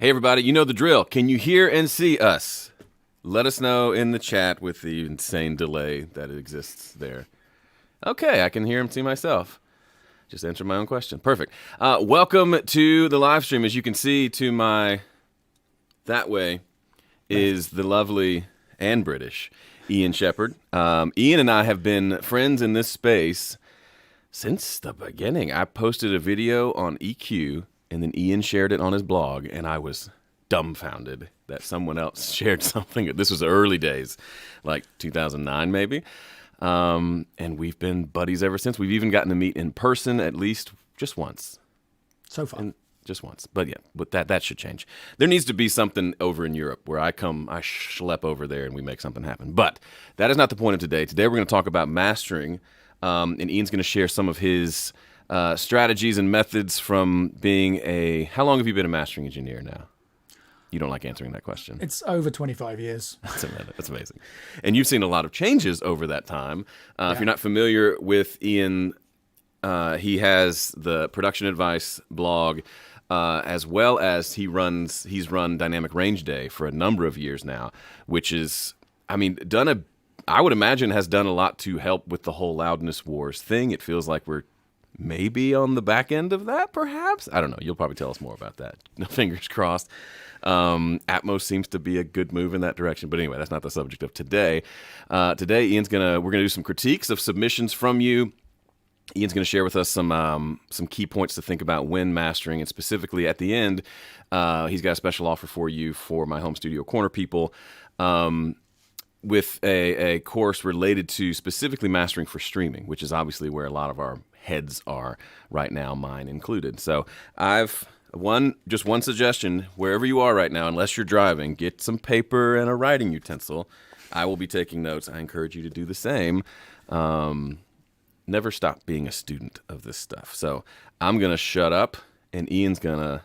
Hey, everybody, you know the drill. Can you hear and see us? Let us know in the chat with the insane delay that exists there. Okay, I can hear and see myself. Just answered my own question. Perfect. Welcome to the live stream. As you can see to my that way is the lovely and British Ian Shepherd. Ian and I have been friends in this space since the beginning. I posted a video on EQ, and then Ian shared it on his blog, and I was dumbfounded that someone else shared something. This was early days, like 2009 maybe. And we've been buddies ever since. We've even gotten to meet in person at least just once. So far. And just once. But yeah, but that should change. There needs to be something over in Europe where I schlep over there and we make something happen. But that is not the point of today. Today we're going to talk about mastering. And Ian's going to share some of his strategies and methods from being how long have you been a mastering engineer now? You don't like answering that question. It's over 25 years. That's amazing. And you've seen a lot of changes over that time. If you're not familiar with Ian, he has the Production Advice blog, as well as he's run Dynamic Range Day for a number of years now, which is, I would imagine has done a lot to help with the whole loudness wars thing. It feels like we're maybe on the back end of that, perhaps. I don't know. You'll probably tell us more about that. Fingers crossed. Atmos seems to be a good move in that direction. But anyway, that's not the subject of today. Today, we're gonna do some critiques of submissions from you. Ian's going to share with us some key points to think about when mastering, and specifically at the end, he's got a special offer for you for my home studio corner people. With a course related to specifically mastering for streaming, which is obviously where a lot of our heads are right now, mine included. So I've just one suggestion: wherever you are right now, unless you're driving, get some paper and a writing utensil. I will be taking notes. I encourage you to do the same. Never stop being a student of this stuff. So I'm gonna shut up, and Ian's gonna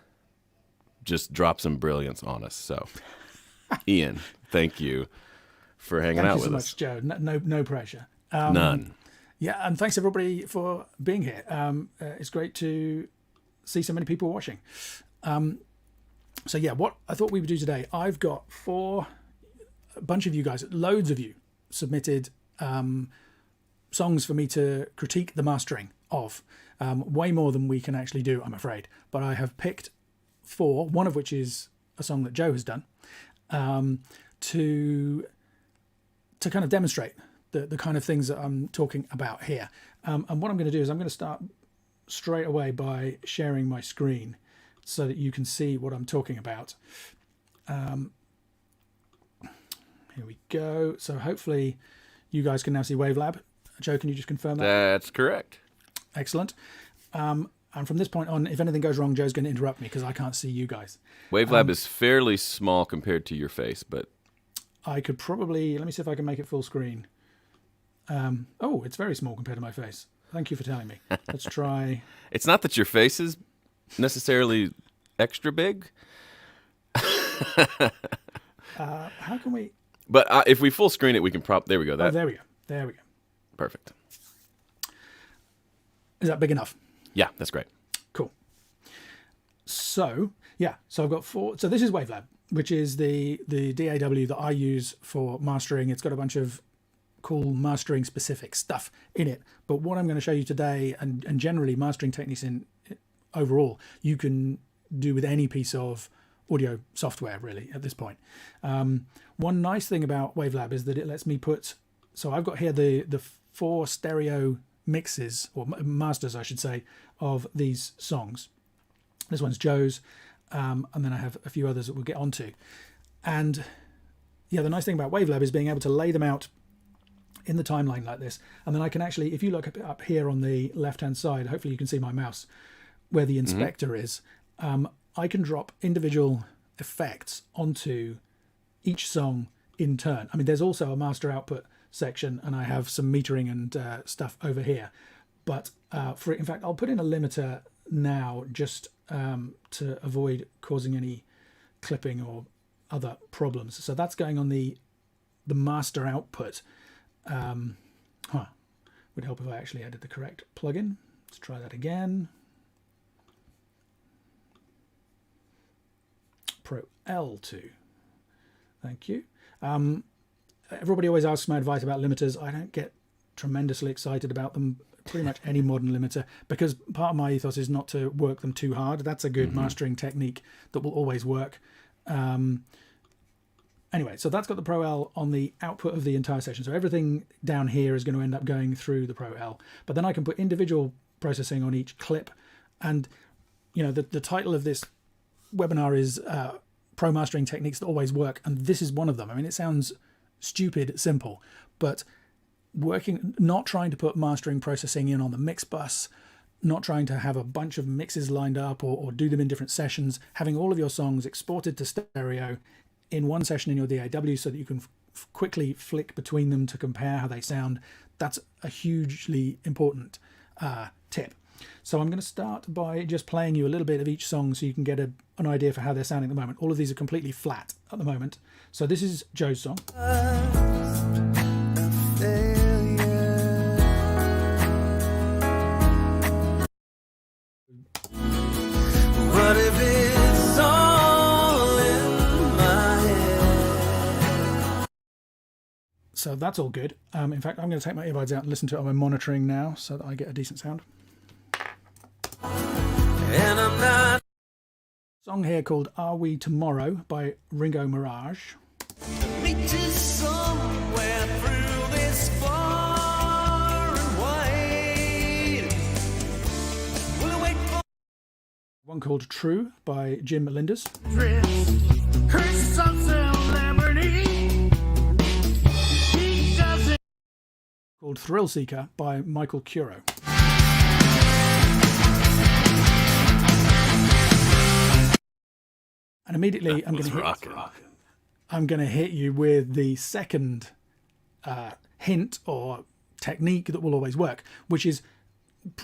just drop some brilliance on us. So, Ian, thank you for hanging out with us. Thank you so much, Joe. No pressure. None. Yeah, and thanks everybody for being here. It's great to see so many people watching. So yeah, what I thought we would do today, I've got a bunch of you guys, loads of you submitted songs for me to critique the mastering of. Way more than we can actually do, I'm afraid. But I have picked 4, one of which is a song that Joe has done, to kind of demonstrate the kind of things that I'm talking about here. And what I'm going to do is I'm going to start straight away by sharing my screen so that you can see what I'm talking about. Here we go. So hopefully you guys can now see Wavelab. Joe, can you just confirm that? That's correct. Excellent. And from this point on, if anything goes wrong, Joe's going to interrupt me because I can't see you guys. Wavelab is fairly small compared to your face, but I could probably, let me see if I can make it full screen. Oh, it's very small compared to my face. Thank you for telling me. Let's try. It's not that your face is necessarily extra big. How can we? But if we full screen it, we can there we go. Oh, there we go. There we go. Perfect. Is that big enough? Yeah, that's great. Cool. So, yeah. So I've got 4. So this is Wavelab, which is the DAW that I use for mastering. It's got a bunch of cool mastering specific stuff in it. But what I'm going to show you today, and generally mastering techniques in overall, you can do with any piece of audio software really at this point. One nice thing about Wavelab is that it lets me put, so I've got here the 4 stereo mixes, or masters I should say, of these songs. This one's Joe's, and then I have a few others that we'll get onto. And yeah, the nice thing about Wavelab is being able to lay them out in the timeline like this, and then I can actually, if you look up here on the left hand side, hopefully you can see my mouse where the inspector is, I can drop individual effects onto each song in turn. I mean, there's also a master output section, and I have some metering and stuff over here, but in fact I'll put in a limiter now just to avoid causing any clipping or other problems. So that's going on the master output. Would help if I actually added the correct plugin. Let's try that again. Pro L2. Thank you. Everybody always asks my advice about limiters. I don't get tremendously excited about them, pretty much any modern limiter, because part of my ethos is not to work them too hard. That's a good mastering technique that will always work. Anyway, so that's got the Pro L on the output of the entire session. So everything down here is going to end up going through the Pro L. But then I can put individual processing on each clip. And, you know, the title of this webinar is Pro Mastering Techniques That Always Work. And this is one of them. I mean, it sounds stupid simple, but not trying to put mastering processing in on the mix bus, not trying to have a bunch of mixes lined up or do them in different sessions, having all of your songs exported to stereo in one session in your DAW so that you can quickly flick between them to compare how they sound. That's a hugely important tip. So I'm going to start by just playing you a little bit of each song so you can get an idea for how they're sounding at the moment. All of these are completely flat at the moment. So this is Joe's song. What if it's all in my head? So that's all good. In fact, I'm going to take my earbuds out and listen to it on my monitoring now so that I get a decent sound. And I'm not. Song here called Are We Tomorrow by Ringo Mirage. Meet us somewhere through this far and wide. We'll wait for one called True by Jim Melendez. Called Thrill Seeker by Michael Curo. And immediately I'm going to hit you with the second hint or technique that will always work, which is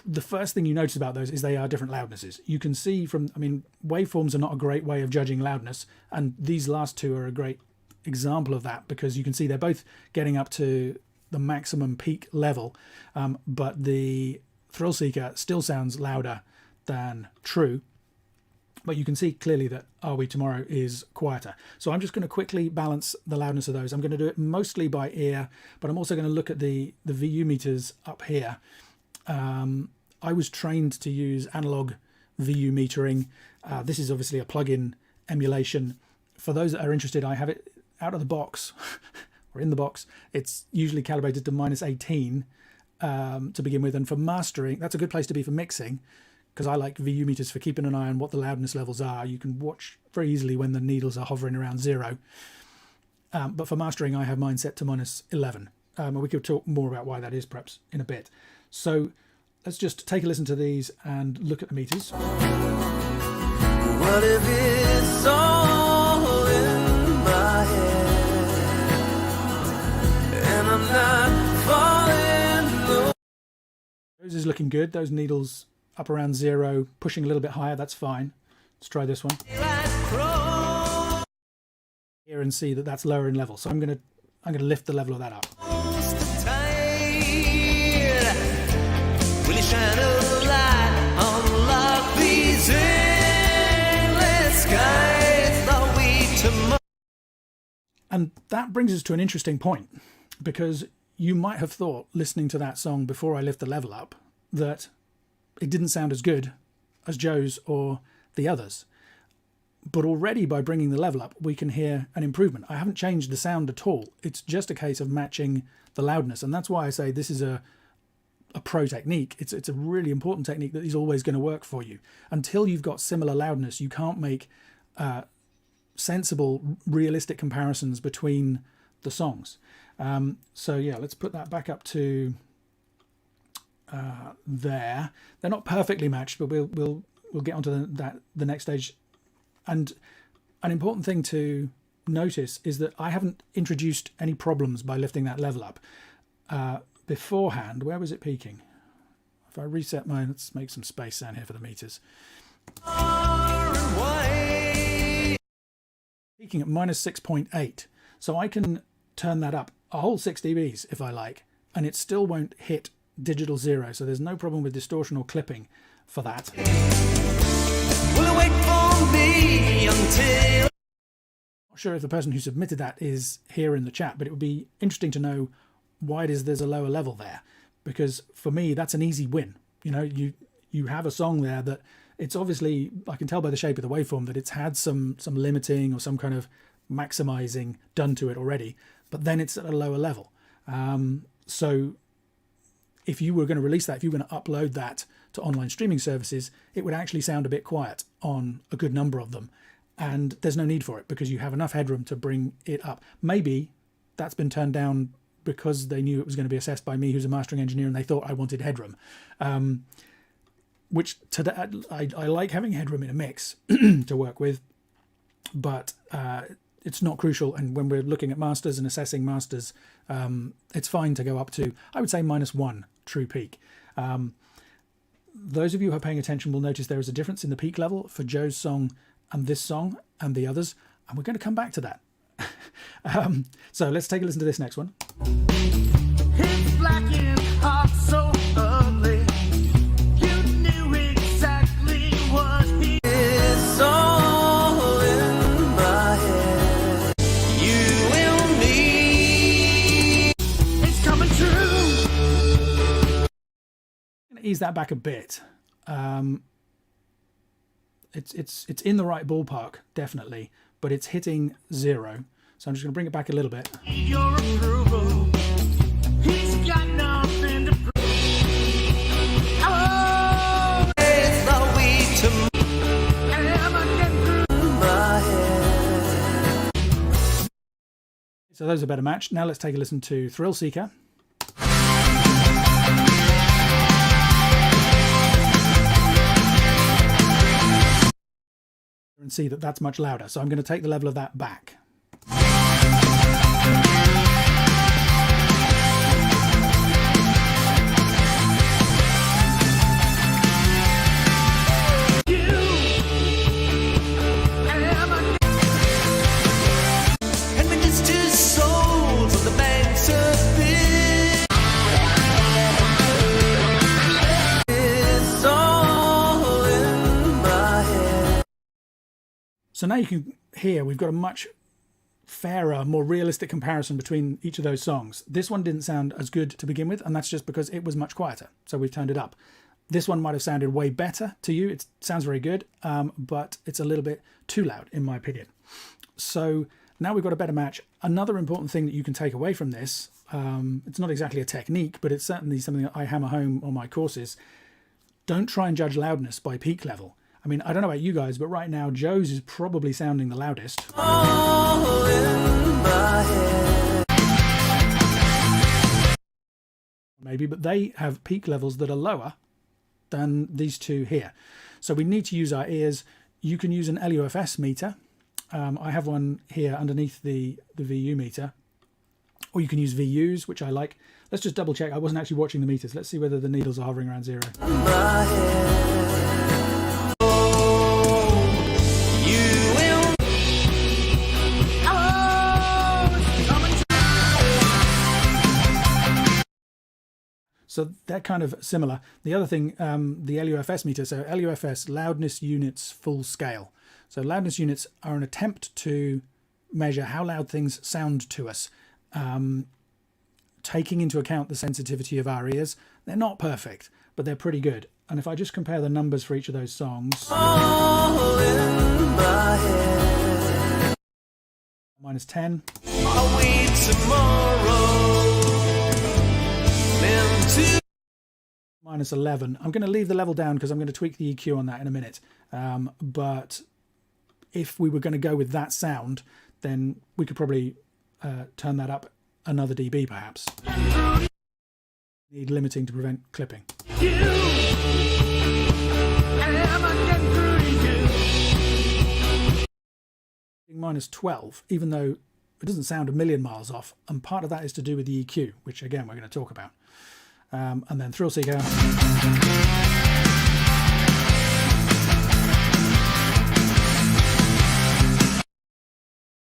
the first thing you notice about those is they are different loudnesses. You can see from, I mean, waveforms are not a great way of judging loudness, and these last two are a great example of that because you can see they're both getting up to the maximum peak level, but the Thrill Seeker still sounds louder than True. But you can see clearly that Are We Tomorrow is quieter. So I'm just going to quickly balance the loudness of those. I'm going to do it mostly by ear, but I'm also going to look at the VU meters up here. I was trained to use analog VU metering. This is obviously a plug-in emulation. For those that are interested, I have it out of the box, or in the box. It's usually calibrated to -18 to begin with. And for mastering, that's a good place to be for mixing, because I like VU meters for keeping an eye on what the loudness levels are. You can watch very easily when the needles are hovering around 0. But for mastering, I have mine set to -11. And we could talk more about why that is perhaps in a bit. So let's just take a listen to these and look at the meters. What if it's all in my head and I'm not falling? Those is looking good. Those needles up around 0, pushing a little bit higher, that's fine. Let's try this one. Here and see that that's lower in level. So I'm gonna lift the level of that up. And that brings us to an interesting point, because you might have thought, listening to that song before I lift the level up, that it didn't sound as good as Joe's or the others. But already by bringing the level up, we can hear an improvement. I haven't changed the sound at all. It's just a case of matching the loudness. And that's why I say this is a pro technique. It's a really important technique that is always going to work for you. Until you've got similar loudness, you can't make sensible, realistic comparisons between the songs. So yeah, let's put that back up to there. They're not perfectly matched, but we'll get onto the next stage. And an important thing to notice is that I haven't introduced any problems by lifting that level up beforehand. Where was it peaking? If I reset mine, let's make some space down here for the meters. Peaking at -6.8, so I can turn that up a whole 6 dBs if I like, and it still won't hit digital 0, so there's no problem with distortion or clipping for that. Will wait for me until sure if the person who submitted that is here in the chat, but it would be interesting to know why it is there's a lower level there. Because for me, that's an easy win. You know, you have a song there that it's obviously, I can tell by the shape of the waveform that it's had some limiting or some kind of maximizing done to it already, but then it's at a lower level. So if you were going to release that, if you were going to upload that to online streaming services, it would actually sound a bit quiet on a good number of them. And there's no need for it because you have enough headroom to bring it up. Maybe that's been turned down because they knew it was going to be assessed by me, who's a mastering engineer, and they thought I wanted headroom. Which today I like having headroom in a mix to work with, but it's not crucial. And when we're looking at masters and assessing masters, it's fine to go up to, I would say, -1 true peak. Those of you who are paying attention will notice there is a difference in the peak level for Joe's song and this song and the others, and we're going to come back to that. So let's take a listen to this next one. It's black and hot, so ugly. You knew exactly what he is. All in my head. You and me. It's coming true. I'm going to ease that back a bit. It's in the right ballpark, definitely, but it's hitting 0. So I'm just going to bring it back a little bit. Your approval. He's got nothing to prove. Oh, it's the way to am I getting through my head? So those are a better match. Now let's take a listen to Thrill Seeker. And see that that's much louder. So I'm going to take the level of that back. So now you can hear we've got a much fairer, more realistic comparison between each of those songs. This one didn't sound as good to begin with, and that's just because it was much quieter. So we've turned it up. This one might have sounded way better to you. It sounds very good, but it's a little bit too loud, in my opinion. So now we've got a better match. Another important thing that you can take away from this, it's not exactly a technique, but it's certainly something that I hammer home on my courses. Don't try and judge loudness by peak level. I mean, I don't know about you guys, but right now Joe's is probably sounding the loudest. All in my head. Maybe, but they have peak levels that are lower than these two here. So we need to use our ears. You can use an LUFS meter. I have one here underneath the VU meter. Or you can use VUs, which I like. Let's just double check. I wasn't actually watching the meters. Let's see whether the needles are hovering around 0. So they're kind of similar. The other thing, the LUFS meter, so LUFS, loudness units full scale. So loudness units are an attempt to measure how loud things sound to us, taking into account the sensitivity of our ears. They're not perfect, but they're pretty good. And if I just compare the numbers for each of those songs. All in my head. -10. I'll wait tomorrow. -11. I'm going to leave the level down because I'm going to tweak the EQ on that in a minute. But if we were going to go with that sound, then we could probably turn that up another dB perhaps. Need limiting to prevent clipping. -12, even though it doesn't sound a million miles off, and part of that is to do with the EQ, which again we're going to talk about. And then Thrill Seeker.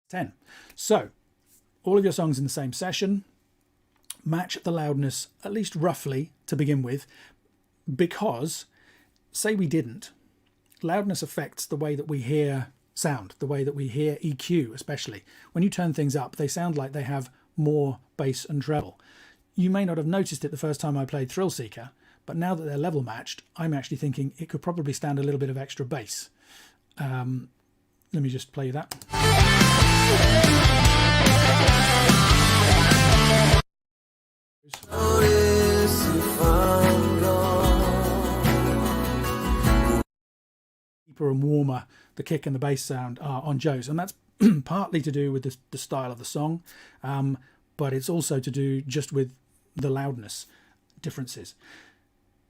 10. So all of your songs in the same session. Match the loudness at least roughly to begin with, because say we didn't, loudness affects the way that we hear sound, the way that we hear EQ, especially. When you turn things up, they sound like they have more bass and treble. You may not have noticed it the first time I played Thrill Seeker, but now that they're level matched, I'm actually thinking it could probably stand a little bit of extra bass. Let me just play that. Notice if I'm gone. Deeper and warmer the kick and the bass sound are on Joe's, and that's partly to do with the style of the song, but it's also to do just with the loudness differences.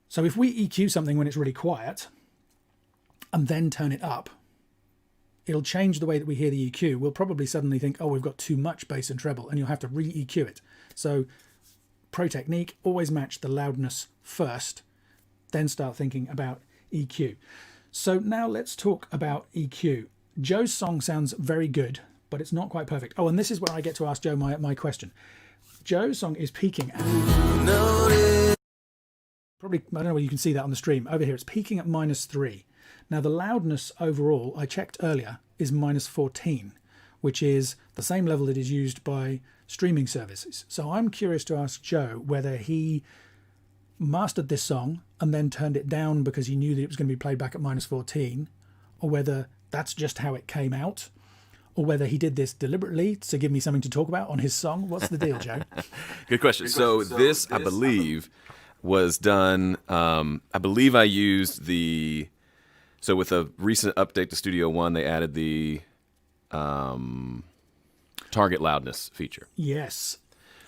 So if we EQ something when it's really quiet and then turn it up, it'll change the way that we hear the EQ. We'll probably suddenly think, oh, we've got too much bass and treble, and you'll have to re-EQ it. So pro technique, always match the loudness first, then start thinking about EQ. So now let's talk about EQ. Joe's song sounds very good, but it's not quite perfect. Oh, and this is where I get to ask Joe my question. Joe's song is peaking at... Probably, I don't know whether you can see that on the stream. Over here, it's peaking at -3. Now, the loudness overall, I checked earlier, is -14, which is the same level that is used by streaming services. So I'm curious to ask Joe whether he mastered this song and then turned it down because he knew that it was going to be played back at -14, or whether that's just how it came out, or whether he did this deliberately to give me something to talk about on his song. What's the deal, Joe? Good question. So this, I believe, was done. I believe I used the. So with a recent update to Studio One, they added the target loudness feature. Yes.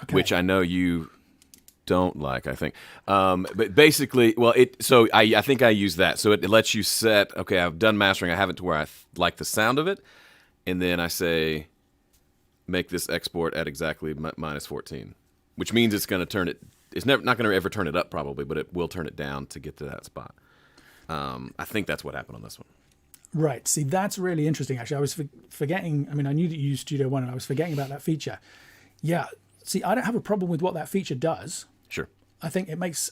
Okay. Which I know you don't like, I think. But basically, well, I think I use that. So it lets you set, okay, I've done mastering. I have it to where I like the sound of it. And then I say, make this export at exactly -14, which means it's going to turn it, it's not going to ever turn it up probably, but it will turn it down to get to that spot. I think that's what happened on this one. Right. See, that's really interesting, actually. I was forgetting. I mean, I knew that you used Studio One, and I was forgetting about that feature. Yeah. See, I don't have a problem with what that feature does. Sure. I think it makes...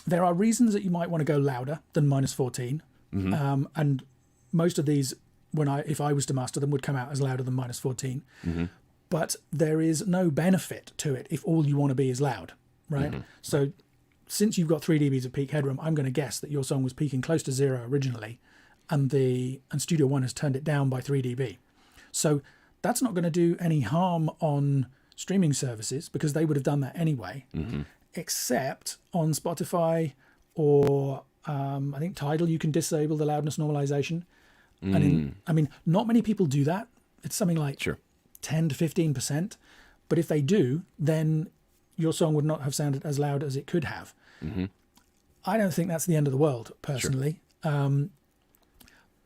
there are reasons that you might want to go louder than -14. Mm-hmm. And most of these, if I was to master them, would come out as louder than -14. Mm-hmm. But there is no benefit to it if all you want to be is loud, right? Mm-hmm. So since you've got 3 dBs of peak headroom, I'm going to guess that your song was peaking close to 0 originally, and Studio One has turned it down by 3 dB. So that's not going to do any harm on streaming services because they would have done that anyway, Mm-hmm. except on Spotify or I think Tidal, you can disable the loudness normalization. And I mean, not many people do that. It's something like Sure. 10 to 15%. But if they do, then your song would not have sounded as loud as it could have. Mm-hmm. I don't think that's the end of the world, personally. Sure.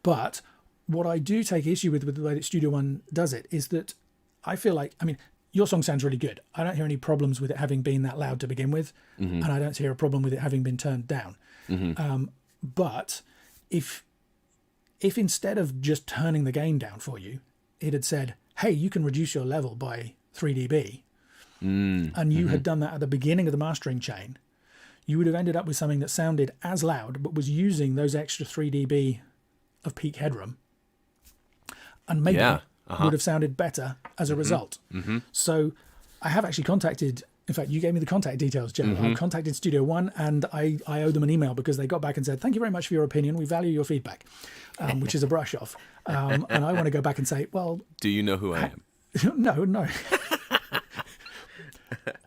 But what I do take issue with the way that Studio One does it is that I feel like, I mean, your song sounds really good. I don't hear any problems with it having been that loud to begin with. Mm-hmm. And I don't hear a problem with it having been turned down. Mm-hmm. But if instead of just turning the gain down for you, it had said, hey, you can reduce your level by 3 dB, and you had done that at the beginning of the mastering chain, you would have ended up with something that sounded as loud, but was using those extra 3 dB of peak headroom, and maybe would have sounded better as a result. Mm-hmm. So I have actually contacted, in fact, you gave me the contact details, Joe. I contacted Studio One, and I owe them an email because they got back and said, thank you very much for your opinion. We value your feedback, which is a brush off. And I want to go back and say, well... Do you know who I am? No.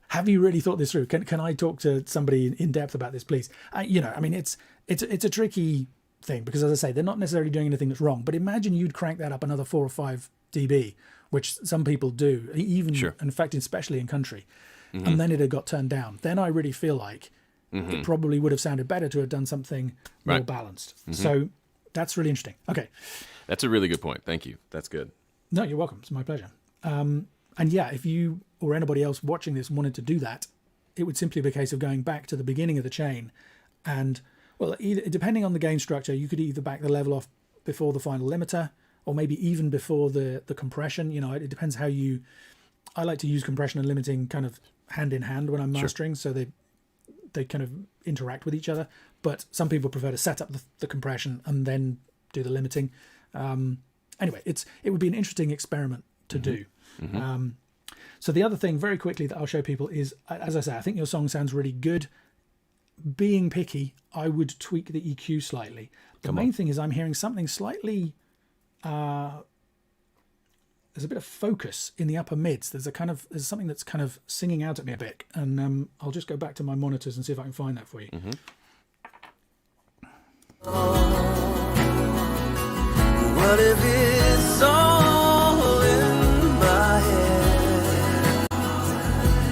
Have you really thought this through? Can I talk to somebody in depth about this, please? I mean, it's a tricky thing because, as I say, they're not necessarily doing anything that's wrong. But imagine you'd crank that up another 4 or 5 dB, which some people do, even in fact, especially in country. And then it had got turned down. Then I really feel like it probably would have sounded better to have done something more balanced. So that's really interesting. Okay. That's a really good point. Thank you. That's good. No, you're welcome. It's my pleasure. And yeah, if you or anybody else watching this wanted to do that, it would simply be a case of going back to the beginning of the chain. And, well, depending on the gain structure, you could either back the level off before the final limiter or maybe even before the compression. It depends how you... I like to use compression and limiting kind of hand in hand when I'm mastering, so they kind of interact with each other. But some people prefer to set up the compression and then do the limiting. Anyway, it would be an interesting experiment to do. So the other thing, very quickly, that I'll show people is, as I say, I think your song sounds really good. Being picky, I would tweak the EQ slightly. The main thing is I'm hearing something slightly... there's a bit of focus in the upper mids. There's something that's kind of singing out at me a bit. And I'll just go back to my monitors and see if I can find that for you. What if it's all in my head,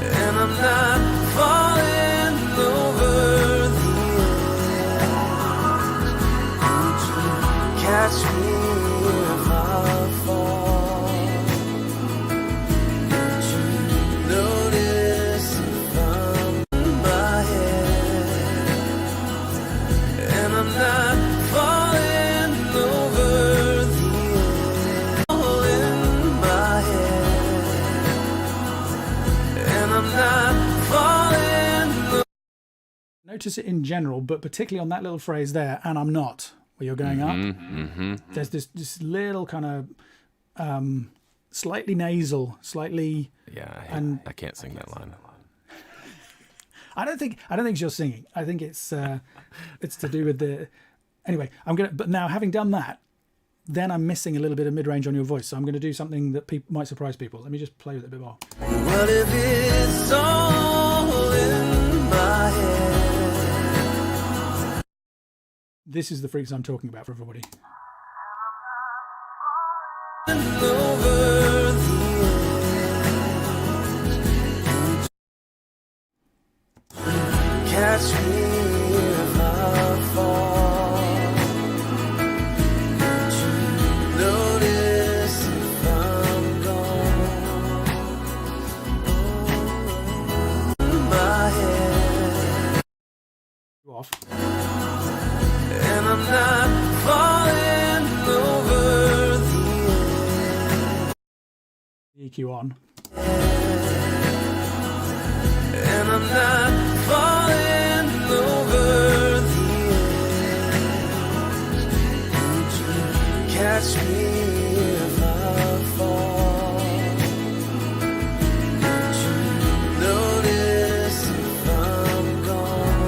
and I'm not falling over the edge? Would you catch me if I fall? Would you notice if I'm in my head, and I'm not falling over the edge? All in my head, and I'm not falling over. Notice it in general, but particularly on that little phrase there, and I'm not, where you're going up. There's this little kind of slightly nasal, slightly... Yeah, I can't sing that line. I don't think you're singing. I think it's to do with the... Anyway, but now having done that, then I'm missing a little bit of mid-range on your voice. So I'm going to do something that might surprise people. Let me just play with it a bit more. What if it's all in my head? This is the freaks I'm talking about for everybody. Over the edge. Catch me if I fall. Would you notice if I'm gone? My head, Off. and I'm not falling over the EQ on. and I'm not falling over the edge. Would you catch me if I fall? Would you notice if I'm gone?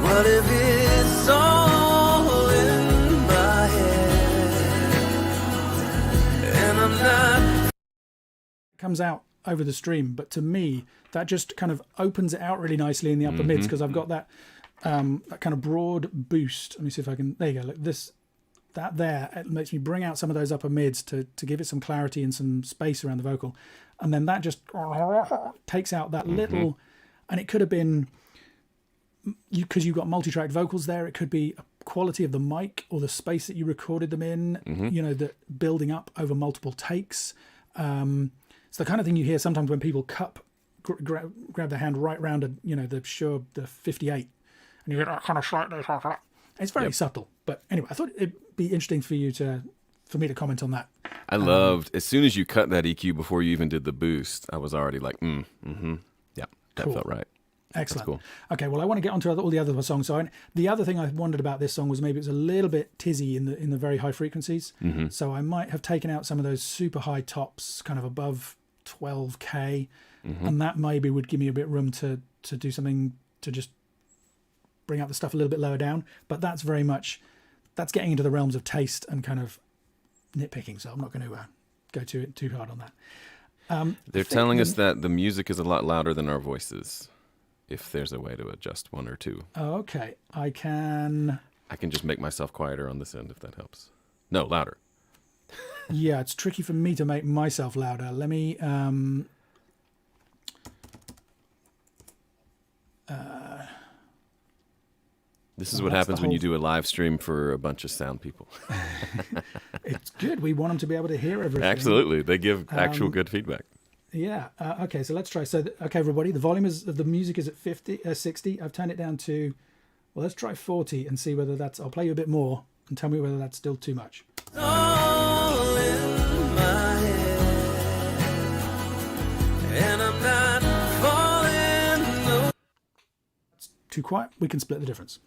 What if it's all in my head, and I'm not? It comes out over the stream, but to me, that just kind of opens it out really nicely in the upper mids, because I've got that that kind of broad boost. Let me see if I can... There you go. Look, that there, it makes me bring out some of those upper mids to give it some clarity and some space around the vocal. And then that just takes out that little... And it could have been... Because you've got multi-tracked vocals there, it could be a quality of the mic or the space that you recorded them in, you know, that building up over multiple takes. It's the kind of thing you hear sometimes when people grab their hand right round the 58, and you get that kind of slightly... It's very subtle, but anyway, I thought it'd be interesting for me to comment on that. I loved, as soon as you cut that EQ before you even did the boost, I was already like, yeah, that Cool. felt right. Excellent. That's cool. Okay, well, I want to get onto all the other songs. So the other thing I wondered about this song was maybe it was a little bit tizzy in the very high frequencies. So I might have taken out some of those super high tops, kind of above 12K, and that maybe would give me a bit of room to do something to just bring out the stuff a little bit lower down. But that's getting into the realms of taste and kind of nitpicking, so I'm not going to go too hard on that. They're telling us that the music is a lot louder than our voices, if there's a way to adjust one or two. Okay, I can just make myself quieter on this end if that helps. No, louder. Yeah, it's tricky for me to make myself louder. Let me This is what happens when you do a live stream for a bunch of sound people. It's good. We want them to be able to hear everything. Absolutely. They give actual good feedback. Yeah. Okay, so let's try. So, okay, everybody, the volume of the music is at 60. I've turned it down to, well, let's try 40 and see whether I'll play you a bit more and tell me whether that's still too much. All in my head, and I'm not falling. Too quiet. We can split the difference.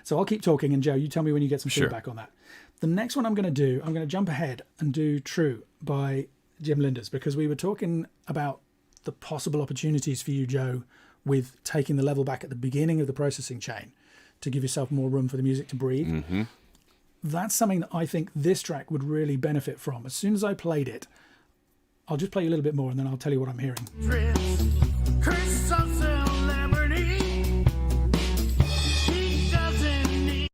So I'll keep talking, and Joe, you tell me when you get some Sure. feedback on that. The next one I'm going to do, I'm going to jump ahead and do True by Jim Linders, because we were talking about the possible opportunities for you, Joe, with taking the level back at the beginning of the processing chain to give yourself more room for the music to breathe. Mm-hmm. That's something that I think this track would really benefit from. As soon as I played it, I'll just play you a little bit more and then I'll tell you what I'm hearing. Chris of celebrity. He doesn't need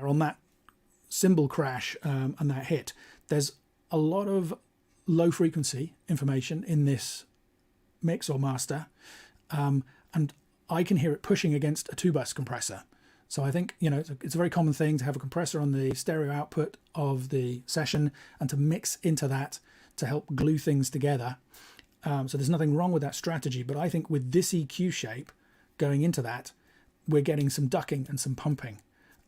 On that cymbal crash and that hit, there's a lot of low frequency information in this mix or master, and I can hear it pushing against a 2-bus compressor. So I think, it's a very common thing to have a compressor on the stereo output of the session and to mix into that to help glue things together. So there's nothing wrong with that strategy, but I think with this EQ shape going into that, we're getting some ducking and some pumping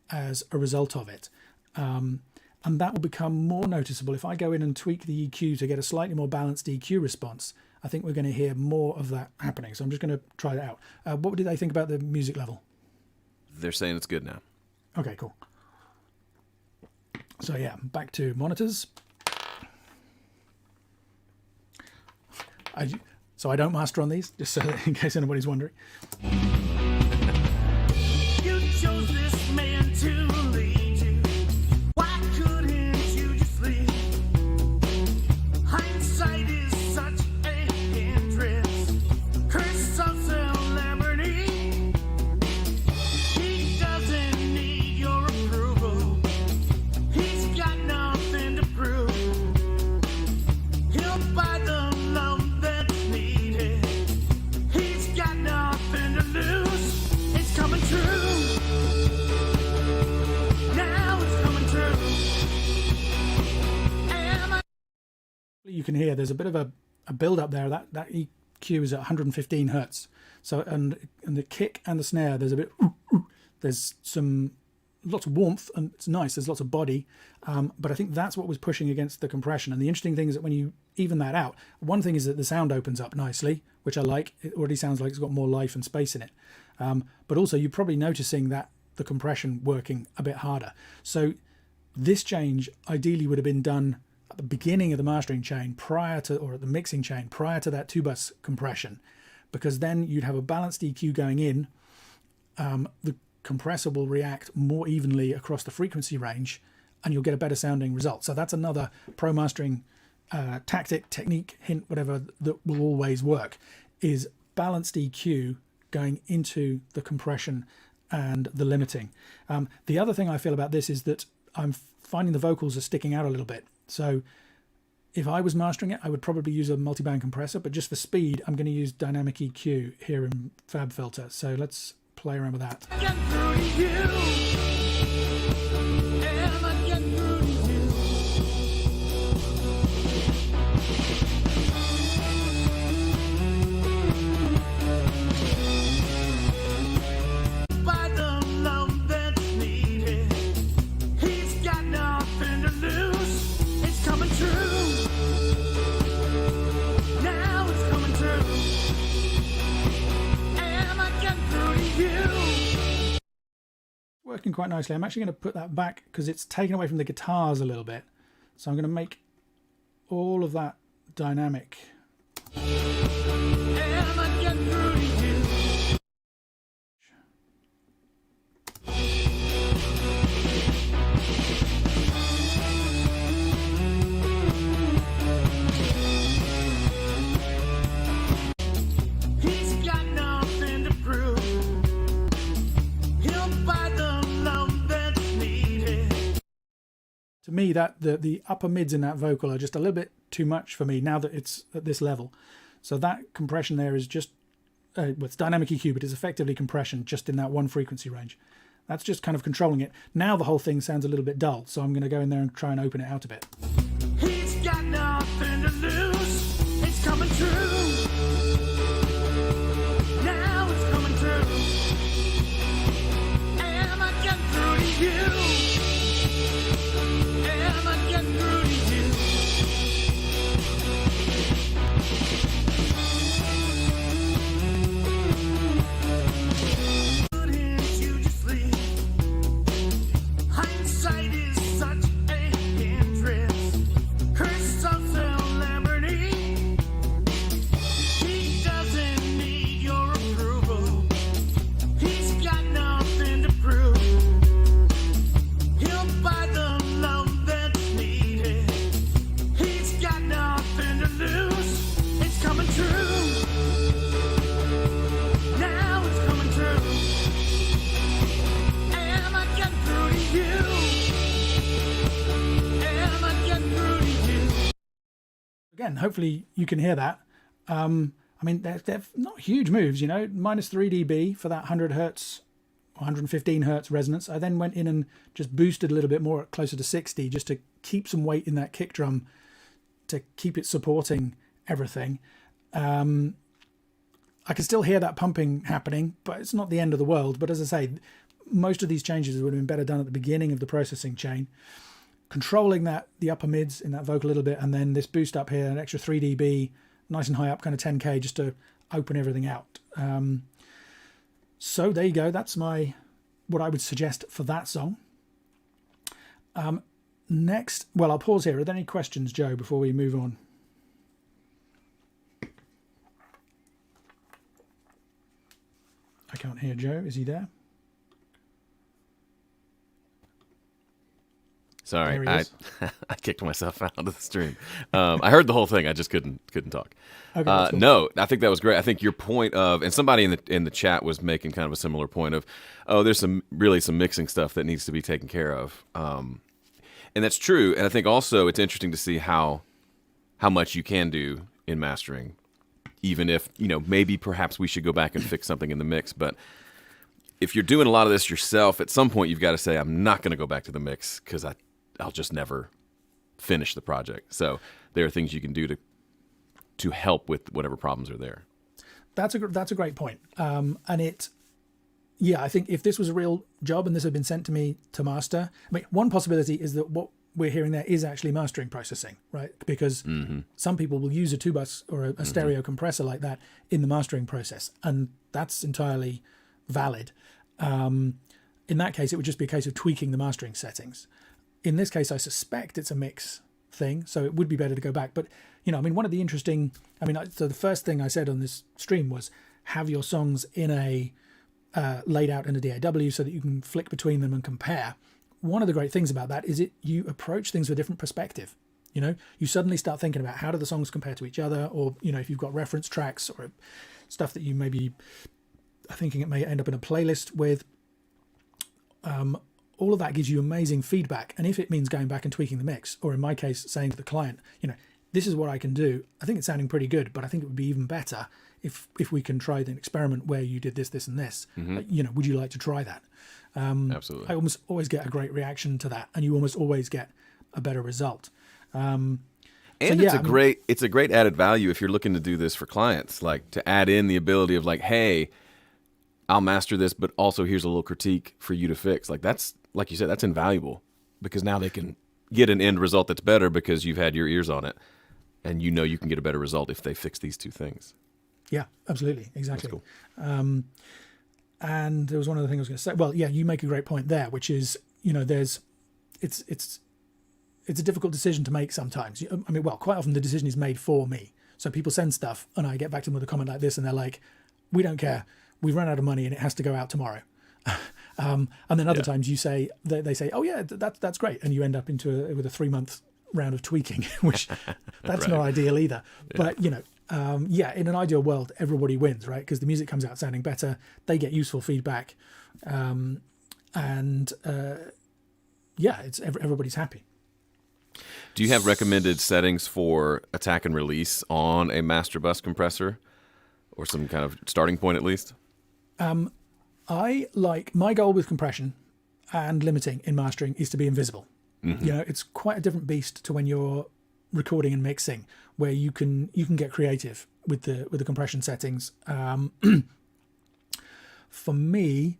as a result of it. And that will become more noticeable if I go in and tweak the EQ to get a slightly more balanced EQ response. I think we're going to hear more of that happening. So I'm just going to try that out. What did they think about the music level? They're saying it's good now. Okay, cool. So yeah, back to monitors. So I don't master on these, just so that in case anybody's wondering. you chose this man to lead you. Why couldn't you just leave? Hindsight is such a hindrance. Curse of celebrity. He doesn't need your approval. He's got nothing to prove. He'll buy the love that's needed. He's got nothing to lose. It's coming true. Now it's coming true. Am I You can hear there's a bit of a build up there. That EQ is at 115 hertz. So and the kick and the snare, there's a bit. There's lots of warmth and it's nice. There's lots of body, but I think that's what was pushing against the compression. And the interesting thing is that when you even that out, one thing is that the sound opens up nicely, which I like. It already sounds like it's got more life and space in it. But also you're probably noticing that the compression working a bit harder. So this change ideally would have been done at the beginning of the mastering chain or at the mixing chain prior to that 2-bus compression, because then you'd have a balanced EQ going in. The compressor will react more evenly across the frequency range and you'll get a better sounding result. So that's another pro mastering technique, hint, whatever, that will always work, is balanced EQ going into the compression and the limiting. The other thing I feel about this is that I'm finding the vocals are sticking out a little bit. So if I was mastering it, I would probably use a multiband compressor, but just for speed, I'm going to use dynamic EQ here in FabFilter. So let's play around with that. getting through to you? Am I getting through to you? By the love that's needed. He's got nothing to lose. It's coming true. Now it's coming true. Am I getting through to you? Working quite nicely. I'm actually going to put that back because it's taken away from the guitars a little bit. So I'm going to make all of that dynamic. Am I getting through to you? He's got nothing to prove. He'll buy the love that's needed. To me, that the upper mids in that vocal are just a little bit too much for me now that it's at this level. So that compression there is just, it's dynamic EQ, but it's effectively compression just in that one frequency range. That's just kind of controlling it. Now the whole thing sounds a little bit dull, so I'm going to go in there and try and open it out a bit. He's got nothing to lose. It's coming true. Now it's coming true. Am I getting through to you? Am I getting through to you? Couldn't you just again, hopefully you can hear that. I mean, they're not huge moves, you know, minus 3 dB for that 100 hertz, 115 hertz resonance. I then went in and just boosted a little bit more, closer to 60, just to keep some weight in that kick drum, to keep it supporting everything. I can still hear that pumping happening, but it's not the end of the world. But as I say, most of these changes would have been better done at the beginning of the processing chain. Controlling the upper mids in that vocal a little bit, and then this boost up here, an extra 3 dB, nice and high up, kind of 10K, just to open everything out. So there you go. That's what I would suggest for that song. Next, well, I'll pause here. Are there any questions, Joe, before we move on? I can't hear Joe. Is he there? Sorry, There he is. I kicked myself out of the stream. I heard the whole thing. I just couldn't talk. Okay, that's cool. No, I think that was great. I think your point of, and somebody in the chat was making kind of a similar point of, oh, there's some mixing stuff that needs to be taken care of, and that's true. And I think also it's interesting to see how much you can do in mastering, even if, you know, maybe perhaps we should go back and fix something in the mix. But if you're doing a lot of this yourself, at some point you've got to say, I'm not going to go back to the mix because I'll just never finish the project. So there are things you can do to help with whatever problems are there. That's a great point. And I think if this was a real job and this had been sent to me to master, I mean, one possibility is that what we're hearing there is actually mastering processing, right? Because some people will use a 2-bus or a stereo compressor like that in the mastering process, and that's entirely valid. In that case, it would just be a case of tweaking the mastering settings. In this case, I suspect it's a mix thing, so it would be better to go back. But, you know, I mean, one of the interesting, so the first thing I said on this stream was have your songs in laid out in a DAW so that you can flick between them and compare. One of the great things about that is you approach things with a different perspective. You know, you suddenly start thinking about how do the songs compare to each other, or, you know, if you've got reference tracks or stuff that you maybe are thinking it may end up in a playlist with. All of that gives you amazing feedback. And if it means going back and tweaking the mix, or in my case, saying to the client, you know, this is what I can do. I think it's sounding pretty good, but I think it would be even better if we can try an experiment where you did this, this, and this. You know, would you like to try that? Absolutely. I almost always get a great reaction to that, and you almost always get a better result. And it's a great added value if you're looking to do this for clients, like to add in the ability of like, hey, I'll master this, but also here's a little critique for you to fix. Like that's, like you said, that's invaluable because now they can get an end result that's better because you've had your ears on it, and you know you can get a better result if they fix these two things. Yeah, absolutely, exactly. That's cool. And there was one other thing I was going to say. Well, yeah, you make a great point there, which is, you know, it's a difficult decision to make sometimes. I mean, well, quite often the decision is made for me. So people send stuff, and I get back to them with a comment like this, and they're like, "We don't care. We've run out of money, and it has to go out tomorrow." And then other times you say they say, "Oh yeah, that's great," and you end up with a 3-month round of tweaking, which that's Right. not ideal either. Yeah. But you know, in an ideal world, everybody wins, right? Because the music comes out sounding better, they get useful feedback, it's everybody's happy. Do you have recommended settings for attack and release on a master bus compressor, or some kind of starting point at least? I like, my goal with compression and limiting in mastering is to be invisible. You know, it's quite a different beast to when you're recording and mixing, where you can get creative with the compression settings. For me,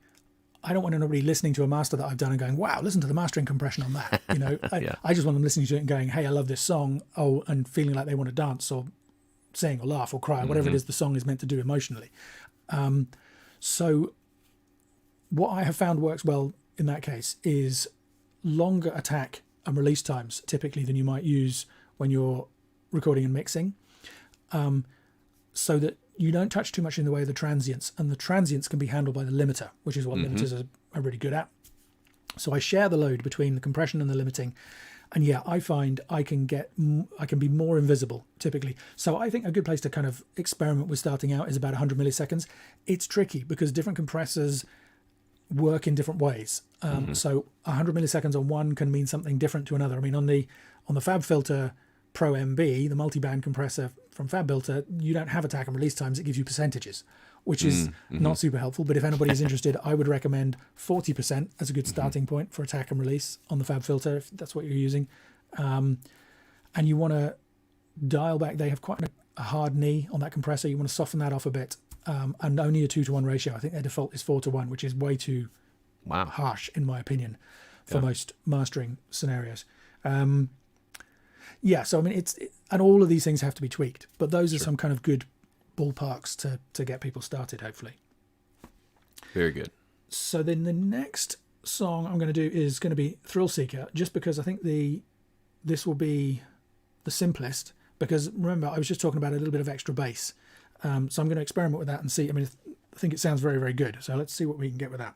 I don't want anybody listening to a master that I've done and going, "Wow, listen to the mastering compression on that." You know, I just want them listening to it and going, "Hey, I love this song," and feeling like they want to dance or sing or laugh or cry, whatever it is the song is meant to do emotionally. So what I have found works well in that case is longer attack and release times typically than you might use when you're recording and mixing, so that you don't touch too much in the way of the transients, and the transients can be handled by the limiter, which is what limiters are really good at. So I share the load between the compression and the limiting, and I find I can be more invisible typically. So I think a good place to kind of experiment with starting out is about 100 milliseconds. It's tricky because different compressors work in different ways. So 100 milliseconds on one can mean something different to another. I mean, on the FabFilter Pro MB, the multi-band compressor from FabFilter, you don't have attack and release times. It gives you percentages, which is not super helpful. But if anybody's interested, I would recommend 40% as a good starting point for attack and release on the FabFilter, if that's what you're using. And you want to dial back. They have quite a hard knee on that compressor. You want to soften that off a bit. And only a 2-to-1 ratio. I think their default is 4-to-1, which is way too harsh, in my opinion, for most mastering scenarios. So I mean, and all of these things have to be tweaked, but those are some kind of good ballparks to get people started, hopefully. Very good. So then the next song I'm going to do is going to be Thrill Seeker, just because I think this will be the simplest, because remember, I was just talking about a little bit of extra bass. So I'm going to experiment with that and see. I mean, I think it sounds very, very good. So let's see what we can get with that.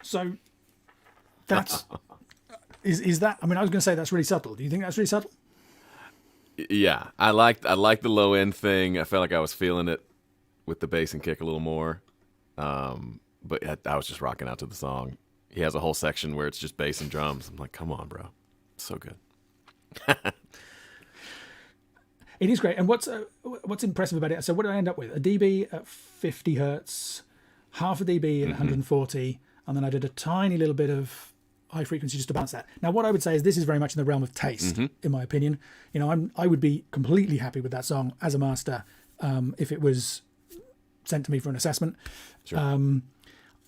So that's is that? I mean, I was going to say that's really subtle. Do you think that's really subtle? Yeah, I like the low end thing. I felt like I was feeling it with the bass and kick a little more, but I was just rocking out to the song. He has a whole section where it's just bass and drums. I'm like, come on, bro, so good. It is great. And what's impressive about it? So what did I end up with? A dB at 50 hertz, half a dB at 140, and then I did a tiny little bit of high frequency just to balance that. Now, what I would say is this is very much in the realm of taste, in my opinion. You know, I would be completely happy with that song as a master if it was sent to me for an assessment. Sure.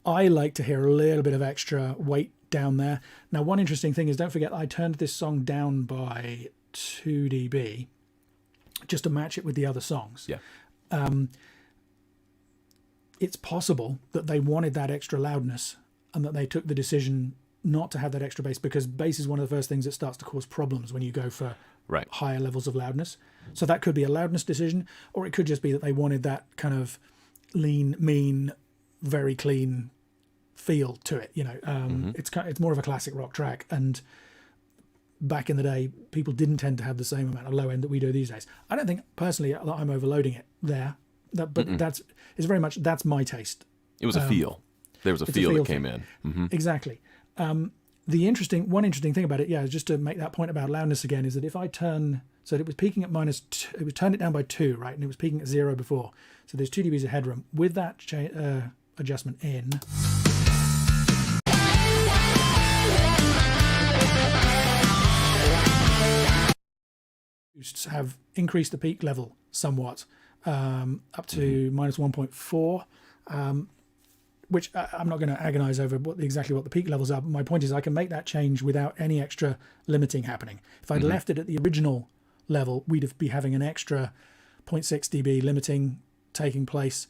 I like to hear a little bit of extra weight down there. Now, one interesting thing is, don't forget, I turned this song down by 2 dB just to match it with the other songs. Yeah. It's possible that they wanted that extra loudness and that they took the decision not to have that extra bass, because bass is one of the first things that starts to cause problems when you go for Right. higher levels of loudness. So that could be a loudness decision, or it could just be that they wanted that kind of lean, mean, very clean feel to it. You know, it's more of a classic rock track, and back in the day, people didn't tend to have the same amount of low end that we do these days. I don't think personally that I'm overloading it there, but it's very much that's my taste. It was a feel. There was a feel that came in. Exactly. The one interesting thing about it, just to make that point about loudness again, is that if I turn, so it was peaking at -2, it was turned it down by 2, right, and it was peaking at 0 before. So there's 2 dBs of headroom with that adjustment in. Have increased the peak level somewhat up to -1.4, which I'm not going to agonize over exactly what the peak levels are, but my point is I can make that change without any extra limiting happening. If I'd left it at the original level, we'd be having an extra 0.6 dB limiting taking place.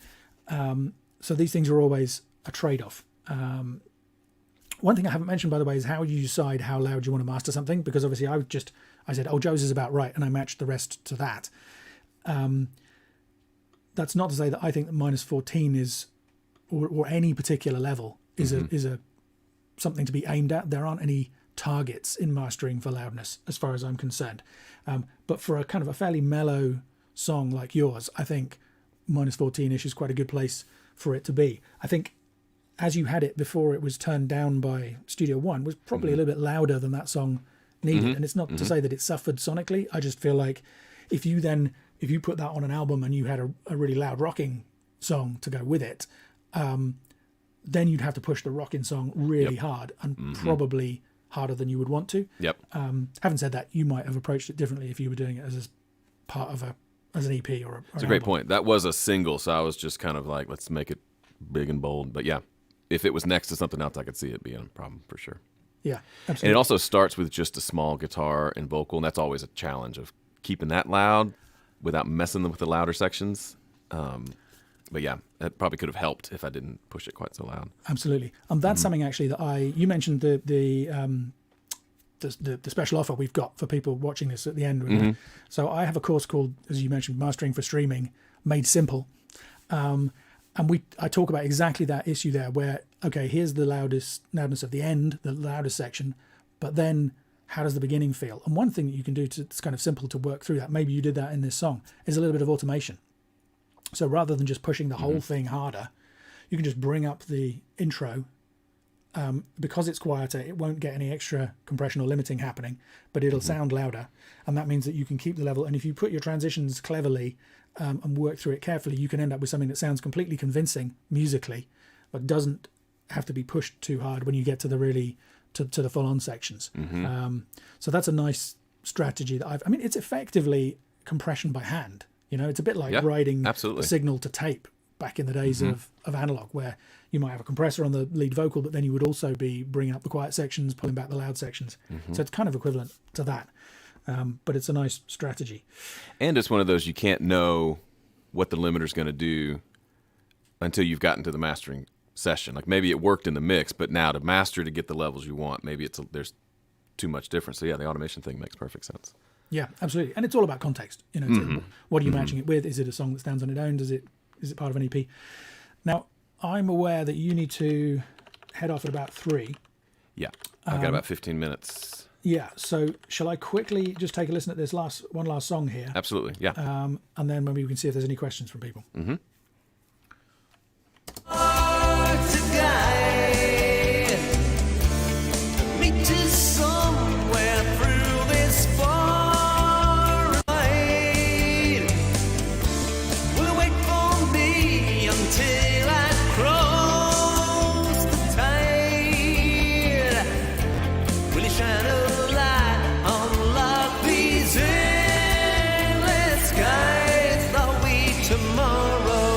So these things are always a trade-off. One thing I haven't mentioned, by the way, is how you decide how loud you want to master something, because obviously I said, oh, Joe's is about right, and I matched the rest to that. That's not to say that I think that -14 is, or any particular level is a something to be aimed at. There aren't any targets in mastering for loudness, as far as I'm concerned. But for a kind of a fairly mellow song like yours, I think -14-ish is quite a good place for it to be. I think as you had it before it was turned down by Studio One was probably a little bit louder than that song needed. And it's not to say that it suffered sonically. I just feel like if you put that on an album and you had a really loud rocking song to go with it, then you'd have to push the rocking song really hard, and probably harder than you would want to. Having said that, you might have approached it differently if you were doing it as part of as an EP or it's a great point. That was a single, so I was just kind of like, let's make it big and bold. But yeah, if it was next to something else, I could see it being a problem for sure. Yeah, absolutely. And it also starts with just a small guitar and vocal, and that's always a challenge of keeping that loud without messing with the louder sections. But yeah, that probably could have helped if I didn't push it quite so loud. Absolutely. That's something actually that you mentioned the special offer we've got for people watching this at the end. So I have a course called, as you mentioned, Mastering for Streaming, Made Simple. And I talk about exactly that issue there where, okay, here's the loudness of the end, the loudest section, but then how does the beginning feel? And one thing that you can do it's kind of simple to work through that, maybe you did that in this song, is a little bit of automation. So rather than just pushing the whole thing harder, you can just bring up the intro. Because it's quieter, it won't get any extra compression or limiting happening, but it'll sound louder. And that means that you can keep the level. And if you put your transitions cleverly and work through it carefully, you can end up with something that sounds completely convincing musically, but doesn't have to be pushed too hard when you get to the to the full-on sections. So that's a nice strategy that it's effectively compression by hand. You know, it's a bit like writing a signal to tape back in the days of analog, where you might have a compressor on the lead vocal, but then you would also be bringing up the quiet sections, pulling back the loud sections. So it's kind of equivalent to that. But it's a nice strategy. And it's one of those you can't know what the limiter's going to do until you've gotten to the mastering session. Like maybe it worked in the mix, but now to master to get the levels you want, maybe there's too much difference. So yeah, the automation thing makes perfect sense. Yeah, absolutely. And it's all about context. You know, what are you matching it with? Is it a song that stands on its own? Is it part of an EP? Now, I'm aware that you need to head off at about 3. Yeah, I've got about 15 minutes. Yeah, so shall I quickly just take a listen at this one last song here? Absolutely, yeah. And then maybe we can see if there's any questions from people. Tomorrow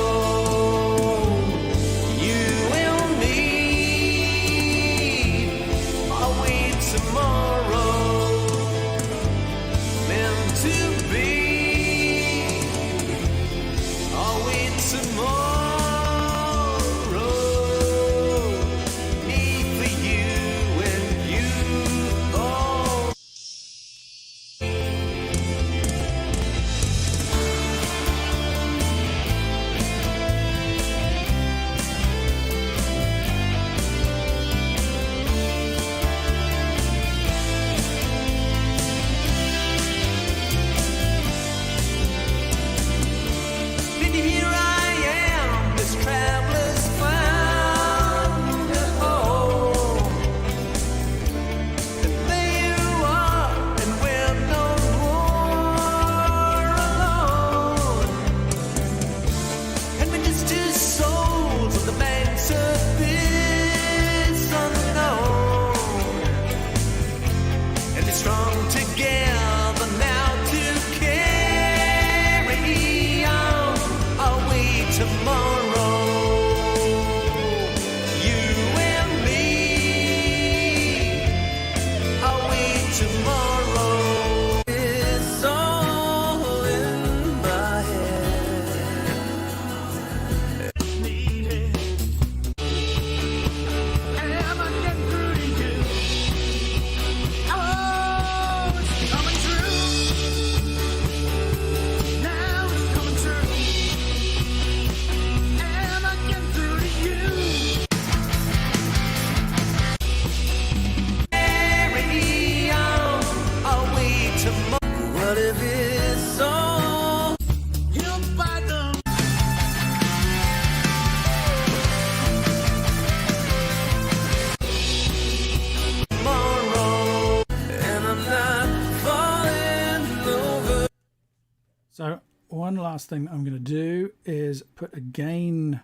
last thing I'm going to do is put a gain.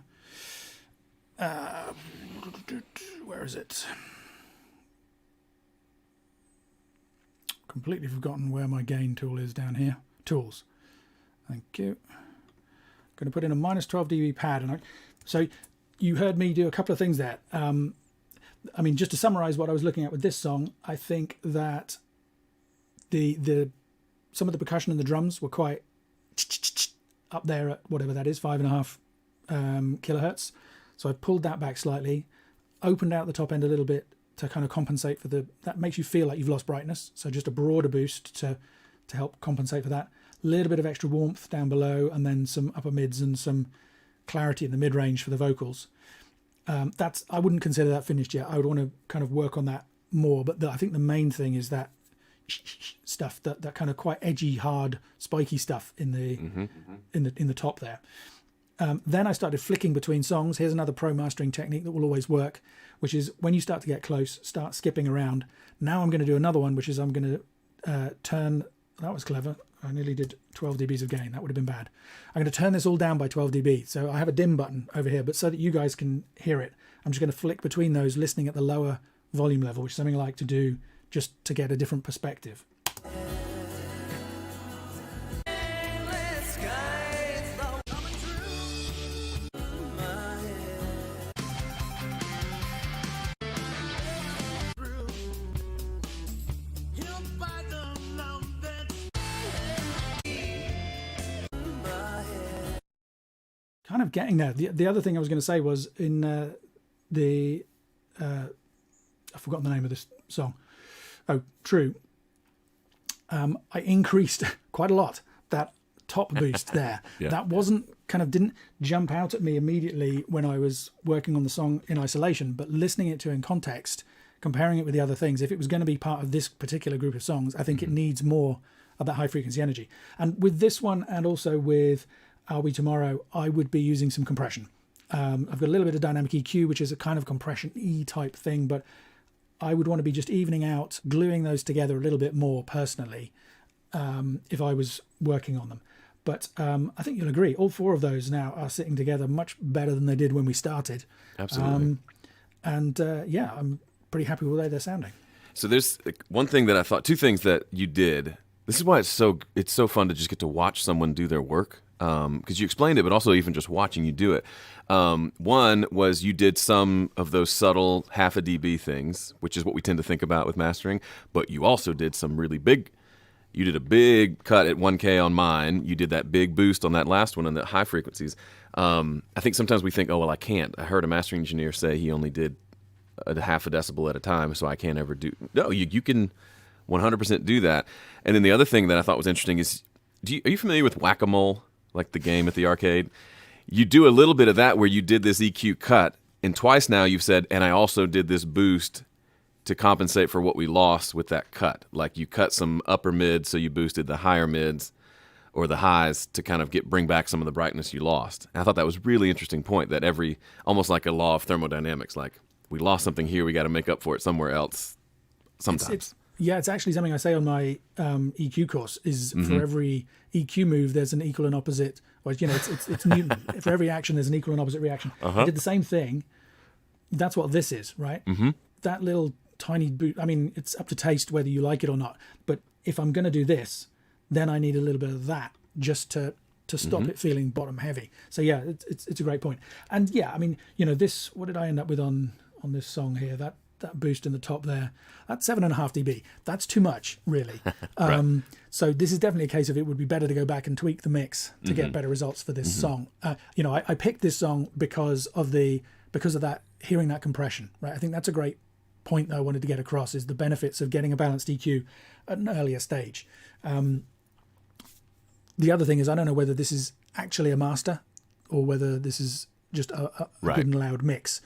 Where is it? Completely forgotten where my gain tool is down here. Tools. Thank you. Going to put in a minus 12 dB pad, and so you heard me do a couple of things there. I mean, just to summarize what I was looking at with this song, I think that the some of the percussion and the drums were quite up there at whatever that is, 5.5 kilohertz. So I pulled that back slightly, opened out the top end a little bit to kind of compensate for that makes you feel like you've lost brightness. So just a broader boost to help compensate for that. A little bit of extra warmth down below, and then some upper mids and some clarity in the mid range for the vocals. I wouldn't consider that finished yet. I would want to kind of work on that more. But I think the main thing is that stuff, that kind of quite edgy, hard, spiky stuff in the top there. Then I started flicking between songs. Here's another pro mastering technique that will always work, which is when you start to get close, start skipping around. Now I'm going to do another one, which is I'm going to turn. That was clever. I nearly did 12 dBs of gain. That would have been bad. I'm going to turn this all down by 12 dB. So I have a dim button over here, but so that you guys can hear it, I'm just going to flick between those, listening at the lower volume level, which is something I like to do just to get a different perspective. Kind of getting there. The other thing I was going to say was in I've forgotten the name of this song. Oh, True. I increased quite a lot that top boost there. Yeah. That didn't jump out at me immediately when I was working on the song in isolation, but listening it to in context, comparing it with the other things, if it was going to be part of this particular group of songs, I think it needs more of that high frequency energy. And with this one, and also with Are We Tomorrow, I would be using some compression. I've got a little bit of dynamic EQ, which is a kind of compression-y type thing, but I would want to be just evening out, gluing those together a little bit more personally if I was working on them. But I think you'll agree, all four of those now are sitting together much better than they did when we started. Absolutely. I'm pretty happy with the way they're sounding. So there's one thing that I thought, two things that you did. This is why it's so fun to just get to watch someone do their work. Because you explained it, but also even just watching you do it. One was you did some of those subtle half a dB things, which is what we tend to think about with mastering, but you also did some really big, you did a big cut at 1K on mine, you did that big boost on that last one on the high frequencies. I think sometimes we think, oh, well, I can't. I heard a mastering engineer say he only did a half a decibel at a time, so I can't ever do. No, you can 100% do that. And then the other thing that I thought was interesting is, are you familiar with Whack-A-Mole? Like the game at the arcade, you do a little bit of that where you did this EQ cut, and twice now you've said, and I also did this boost to compensate for what we lost with that cut. Like you cut some upper mids, so you boosted the higher mids or the highs to kind of bring back some of the brightness you lost. And I thought that was a really interesting point, that almost like a law of thermodynamics, like we lost something here, we got to make up for it somewhere else sometimes. It's actually something I say on my EQ course, is for every EQ move, there's an equal and opposite, or, it's Newton. For every action, there's an equal and opposite reaction. I did the same thing. That's what this is, right? That little tiny boot, I mean, it's up to taste whether you like it or not. But if I'm going to do this, then I need a little bit of that just to stop it feeling bottom heavy. So yeah, it's a great point. And yeah, I mean, this, what did I end up with on this song here? That boost in the top there, that's 7.5 dB. That's too much, really. Right. So this is definitely a case of it would be better to go back and tweak the mix to get better results for this song. I picked this song because of that, hearing that compression, right? I think that's a great point that I wanted to get across, is the benefits of getting a balanced EQ at an earlier stage. The other thing is, I don't know whether this is actually a master or whether this is just a good and loud mix.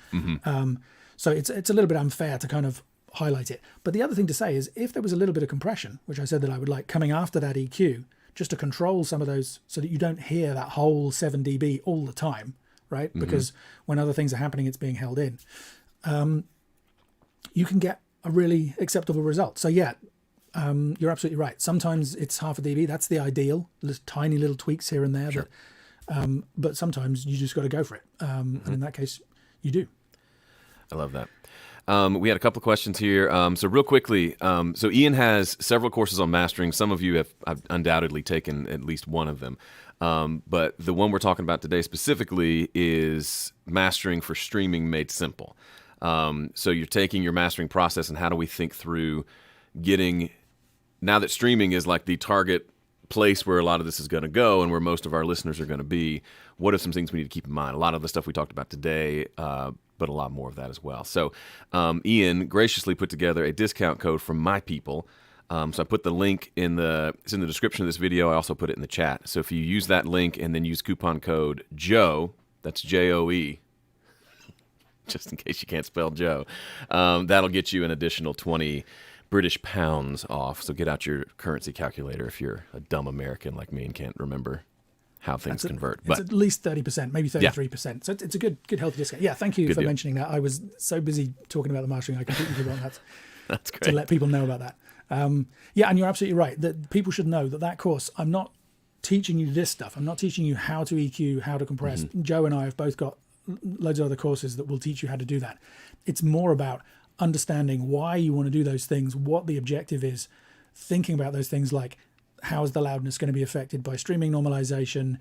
So it's a little bit unfair to kind of highlight it. But the other thing to say is, if there was a little bit of compression, which I said that I would like coming after that EQ, just to control some of those so that you don't hear that whole 7 dB all the time, right? Because when other things are happening, it's being held in. You can get a really acceptable result. So yeah, You're absolutely right. Sometimes it's half a dB. That's the ideal. There's tiny little tweaks here and there. Sure. But sometimes you just got to go for it. And in that case, you do. I love that. We had a couple of questions here. So real quickly, so Ian has several courses on mastering. Some of you have undoubtedly taken at least one of them. But the one we're talking about today specifically is mastering for streaming made simple. So you're taking your mastering process and how do we think through getting, now that streaming is like the target place where a lot of this is going to go and where most of our listeners are going to be, what are some things we need to keep in mind? A lot of the stuff we talked about today, but a lot more of that as well. So Ian graciously put together a discount code from my people. So I put the link it's in the description of this video. I also put it in the chat. So if you use that link and then use coupon code Joe, that's Joe, just in case you can't spell Joe, that'll get you an additional 20 British pounds off. So get out your currency calculator if you're a dumb American like me and can't remember how things convert. It's at least 30%, maybe 33%. So it's a good healthy discount. Yeah, thank you for deal. mentioning that. I was so busy talking about the mastering, I completely forgot that. That's great. To let people know about that. Yeah, and you're absolutely right that people should know that course, I'm not teaching you this stuff. I'm not teaching you how to EQ, how to compress. Joe and I have both got loads of other courses that will teach you how to do that. It's more about understanding why you want to do those things, what the objective is, thinking about those things like how is the loudness going to be affected by streaming normalization,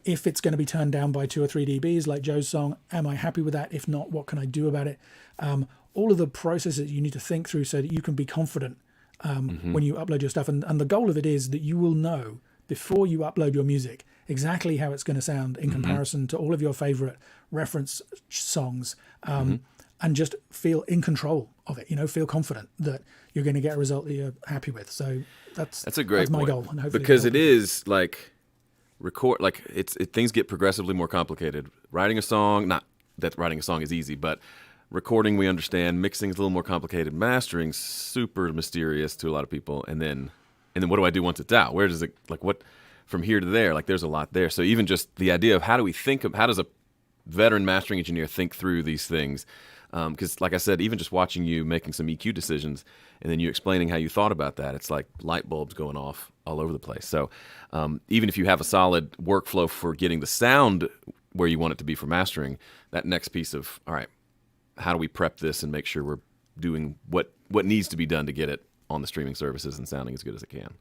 if it's going to be turned down by 2 or 3 dBs like Joe's song, am I happy with that? If not, what can I do about it? All of the processes you need to think through so that you can be confident when you upload your stuff. And the goal of it is that you will know before you upload your music exactly how it's going to sound in comparison to all of your favorite reference songs, and just feel in control of it, feel confident that you're going to get a result that you're happy with. So that's a great my point. goal. And hopefully because it is like things get progressively more complicated. Writing a song, not that writing a song is easy, but recording we understand, mixing is a little more complicated, mastering super mysterious to a lot of people, and then what do I do once it's out? Where does it, like, what from here to there? Like, there's a lot there. So even just the idea of how does a veteran mastering engineer think through these things? Because like I said, even just watching you making some EQ decisions and then you explaining how you thought about that, it's like light bulbs going off all over the place. So even if you have a solid workflow for getting the sound where you want it to be for mastering, that next piece of, all right, how do we prep this and make sure we're doing what needs to be done to get it on the streaming services and sounding as good as it can?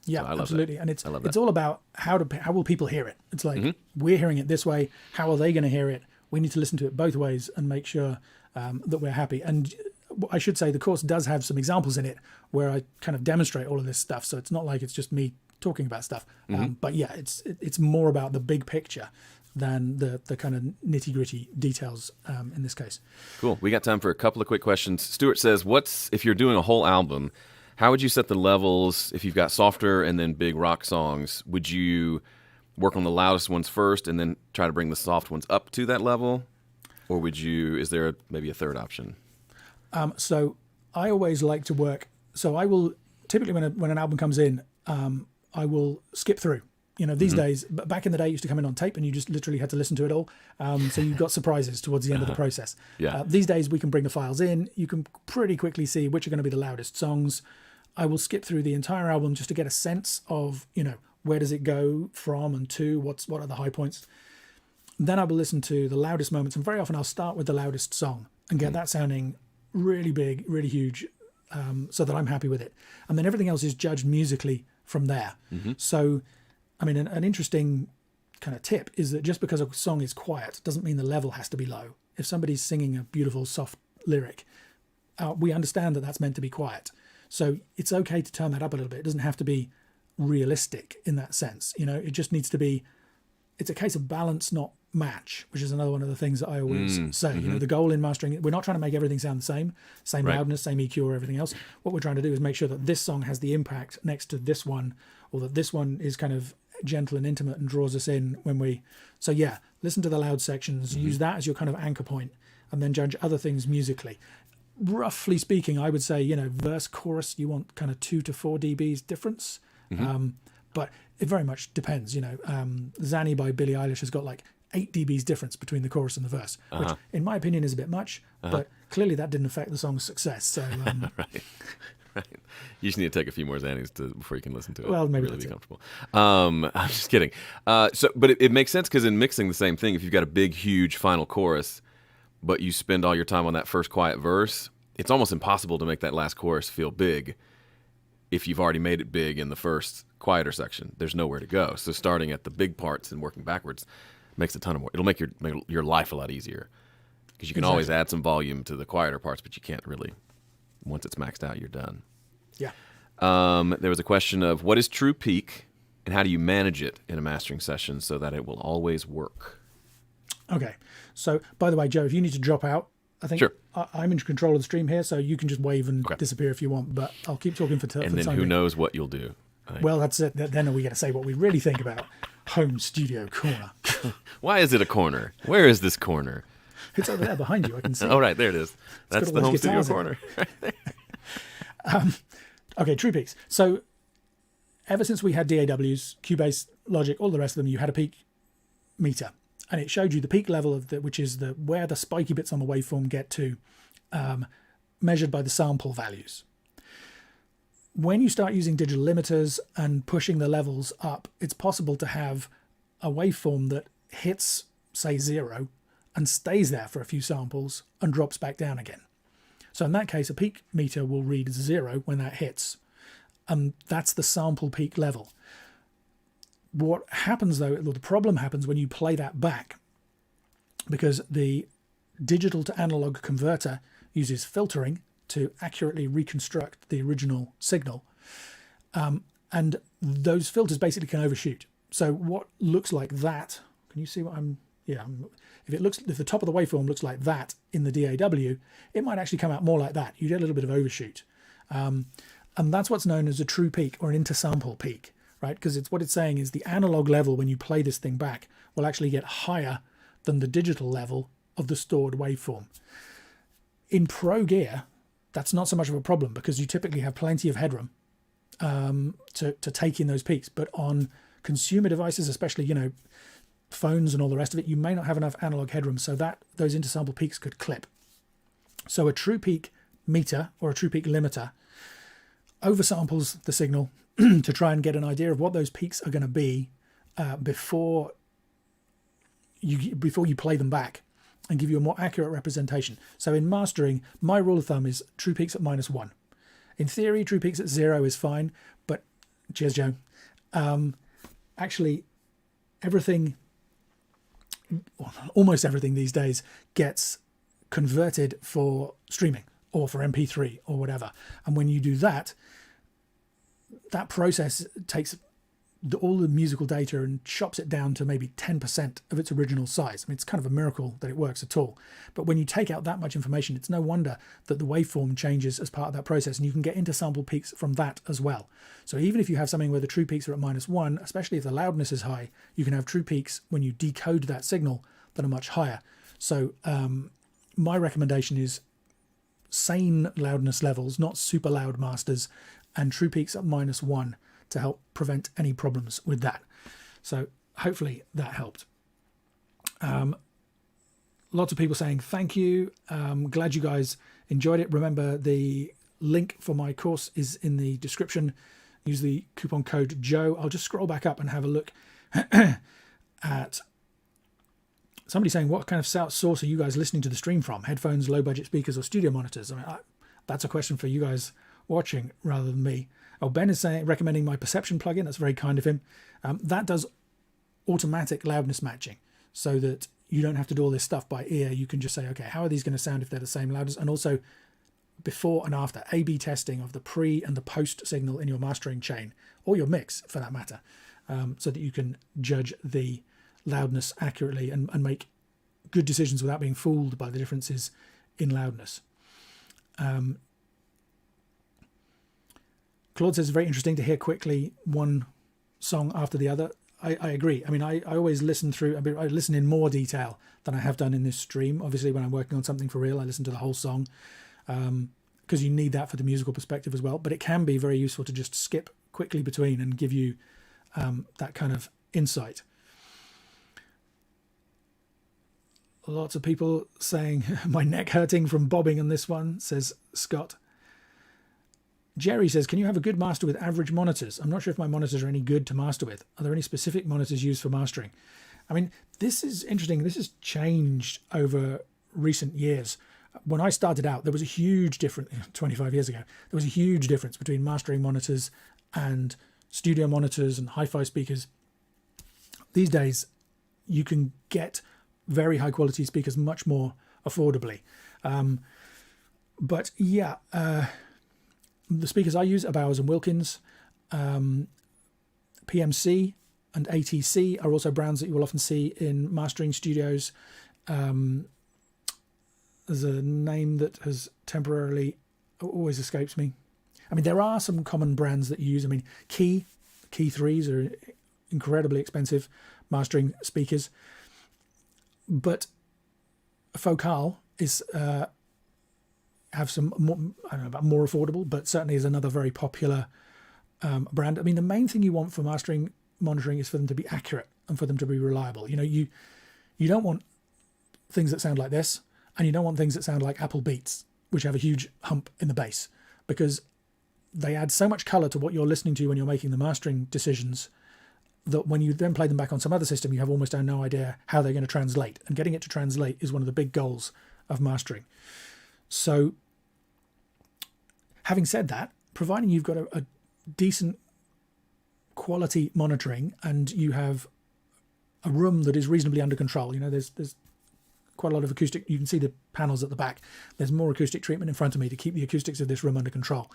Yeah, So I love absolutely. that. And I love it's that. all about how will people hear it? It's like we're hearing it this way. How are they going to hear it? We need to listen to it both ways and make sure that we're happy. And I should say the course does have some examples in it where I kind of demonstrate all of this stuff. So it's not like it's just me talking about stuff. But yeah, it's more about the big picture than the kind of nitty gritty details in this case. Cool. We got time for a couple of quick questions. Stuart says, if you're doing a whole album, how would you set the levels if you've got softer and then big rock songs? Would you work on the loudest ones first and then try to bring the soft ones up to that level? Or is there maybe a third option? So I always like to work. So I will typically when an album comes in, I will skip through. These days, back in the day, it used to come in on tape and you just literally had to listen to it all. So you got surprises towards the end of the process. Yeah. These days, we can bring the files in. You can pretty quickly see which are going to be the loudest songs. I will skip through the entire album just to get a sense of, where does it go from and to, what are the high points. Then I will listen to the loudest moments. And very often I'll start with the loudest song and get that sounding really big, really huge, so that I'm happy with it. And then everything else is judged musically from there. So, I mean, an interesting kind of tip is that just because a song is quiet doesn't mean the level has to be low. If somebody's singing a beautiful, soft lyric, we understand that that's meant to be quiet. So it's okay to turn that up a little bit. It doesn't have to be realistic in that sense. It just needs to be, it's a case of balance, not match, which is another one of the things that I always say. The goal in mastering, we're not trying to make everything sound the same Right. loudness, same EQ or everything else. What we're trying to do is make sure that this song has the impact next to this one, or that this one is kind of gentle and intimate and draws us in so yeah, listen to the loud sections, use that as your kind of anchor point, and then judge other things musically. Roughly speaking, I would say, verse chorus, you want kind of 2 to 4 dBs difference. But it very much depends. Zanny by Billie Eilish has got like 8 dBs difference between the chorus and the verse, which in my opinion is a bit much, but clearly that didn't affect the song's success. So Right. You just need to take a few more Xannies before you can listen to it. Well, maybe really that's be it. comfortable. I'm just kidding. But it makes sense because in mixing the same thing, if you've got a big, huge final chorus, but you spend all your time on that first quiet verse, it's almost impossible to make that last chorus feel big if you've already made it big in the first quieter section. There's nowhere to go. So starting at the big parts and working backwards makes a ton of more. It'll make your life a lot easier because you can always add some volume to the quieter parts, but you can't really. Once it's maxed out, you're done. Yeah. There was a question of what is true peak and how do you manage it in a mastering session so that it will always work? Okay. So, by the way, Joe, if you need to drop out, I think Sure. I'm in control of the stream here, so you can just wave and Okay. disappear if you want, but I'll keep talking for And the then time who being. knows what you'll do. Well, that's it. Then are we going to say what we really think about home studio corner? Why is it a corner? Where is this corner? It's over there behind you. I can see. Oh, right, there it is. That's got the all home those studio guitars in it. corner. Okay, true peaks. So ever since we had DAWs, Cubase, Logic, all the rest of them, you had a peak meter, and it showed you the peak level of which is where the spiky bits on the waveform get to, measured by the sample values. When you start using digital limiters and pushing the levels up, it's possible to have a waveform that hits, say, 0 and stays there for a few samples and drops back down again. So in that case, a peak meter will read 0 when that hits. And that's the sample peak level. What happens though, the problem happens when you play that back, because the digital to analog converter uses filtering to accurately reconstruct the original signal. And those filters basically can overshoot. So what looks like that, can you see what if the top of the waveform looks like that in the DAW, it might actually come out more like that. You get a little bit of overshoot. And that's what's known as a true peak or an intersample peak, right? Because what it's saying is the analog level when you play this thing back will actually get higher than the digital level of the stored waveform. In Pro Gear, that's not so much of a problem because you typically have plenty of headroom to take in those peaks. But on consumer devices, especially, phones and all the rest of it, you may not have enough analog headroom, so that those intersample peaks could clip. So a true peak meter or a true peak limiter oversamples the signal to try and get an idea of what those peaks are going to be before you play them back and give you a more accurate representation. So in mastering, my rule of thumb is true peaks at -1. In theory, true peaks at 0 is fine, but cheers, Joe. Actually, almost everything these days gets converted for streaming or for MP3 or whatever. And when you do that, that process takes all the musical data and chops it down to maybe 10% of its original size. I mean, it's kind of a miracle that it works at all. But when you take out that much information, it's no wonder that the waveform changes as part of that process, and you can get into sample peaks from that as well. So even if you have something where the true peaks are at -1, especially if the loudness is high, you can have true peaks when you decode that signal that are much higher. So my recommendation is sane loudness levels, not super loud masters, and true peaks at -1 to help prevent any problems with that. So hopefully that helped. Lots of people saying thank you. Glad you guys enjoyed it. Remember, the link for my course is in the description. Use the coupon code Joe. I'll just scroll back up and have a look at somebody saying, what kind of source are you guys listening to the stream from? Headphones, low budget speakers, or studio monitors? I mean, that's a question for you guys watching rather than me. Oh, Ben is recommending my Perception plugin. That's very kind of him. That does automatic loudness matching so that you don't have to do all this stuff by ear. You can just say, okay, how are these going to sound if they're the same loudness? And also before and after A/B testing of the pre and the post signal in your mastering chain, or your mix for that matter, so that you can judge the loudness accurately and make good decisions without being fooled by the differences in loudness. Claude says, very interesting to hear quickly one song after the other. I agree. I mean, I always listen I listen in more detail than I have done in this stream. Obviously, when I'm working on something for real, I listen to the whole song because you need that for the musical perspective as well. But it can be very useful to just skip quickly between and give you that kind of insight. Lots of people saying, my neck hurting from bobbing on this one, says Scott. Jerry says, can you have a good master with average monitors? I'm not sure if my monitors are any good to master with. Are there any specific monitors used for mastering? I mean, this is interesting. This has changed over recent years. When I started out, there was a huge difference, 25 years ago, there was a huge difference between mastering monitors and studio monitors and hi-fi speakers. These days, you can get very high quality speakers much more affordably. But yeah, the speakers I use are Bowers and Wilkins. PMC and ATC are also brands that you will often see in mastering studios. There's a name that has temporarily always escapes me. I mean, there are some common brands that you use. I mean, Key 3s are incredibly expensive mastering speakers. But Focal is have some more, I don't know about more affordable, but certainly is another very popular brand. I mean, the main thing you want for monitoring is for them to be accurate and for them to be reliable. You know, you don't want things that sound like this, and you don't want things that sound like Apple Beats, which have a huge hump in the bass, because they add so much color to what you're listening to when you're making the mastering decisions that when you then play them back on some other system, you have almost no idea how they're going to translate. And getting it to translate is one of the big goals of mastering. So having said that, providing you've got a decent quality monitoring and you have a room that is reasonably under control, you know, there's quite a lot of acoustic, you can see the panels at the back. There's more acoustic treatment in front of me to keep the acoustics of this room under control.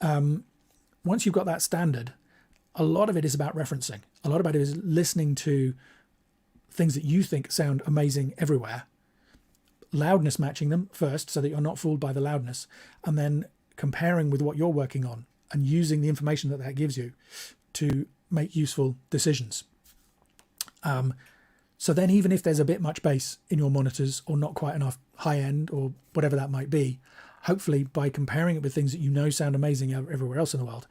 Once you've got that standard, a lot of it is about referencing. A lot about it is listening to things that you think sound amazing everywhere, loudness matching them first so that you're not fooled by the loudness, and then comparing with what you're working on and using the information that that gives you to make useful decisions. So then even if there's a bit much bass in your monitors or not quite enough high end or whatever that might be, hopefully by comparing it with things that you know sound amazing everywhere else in the world,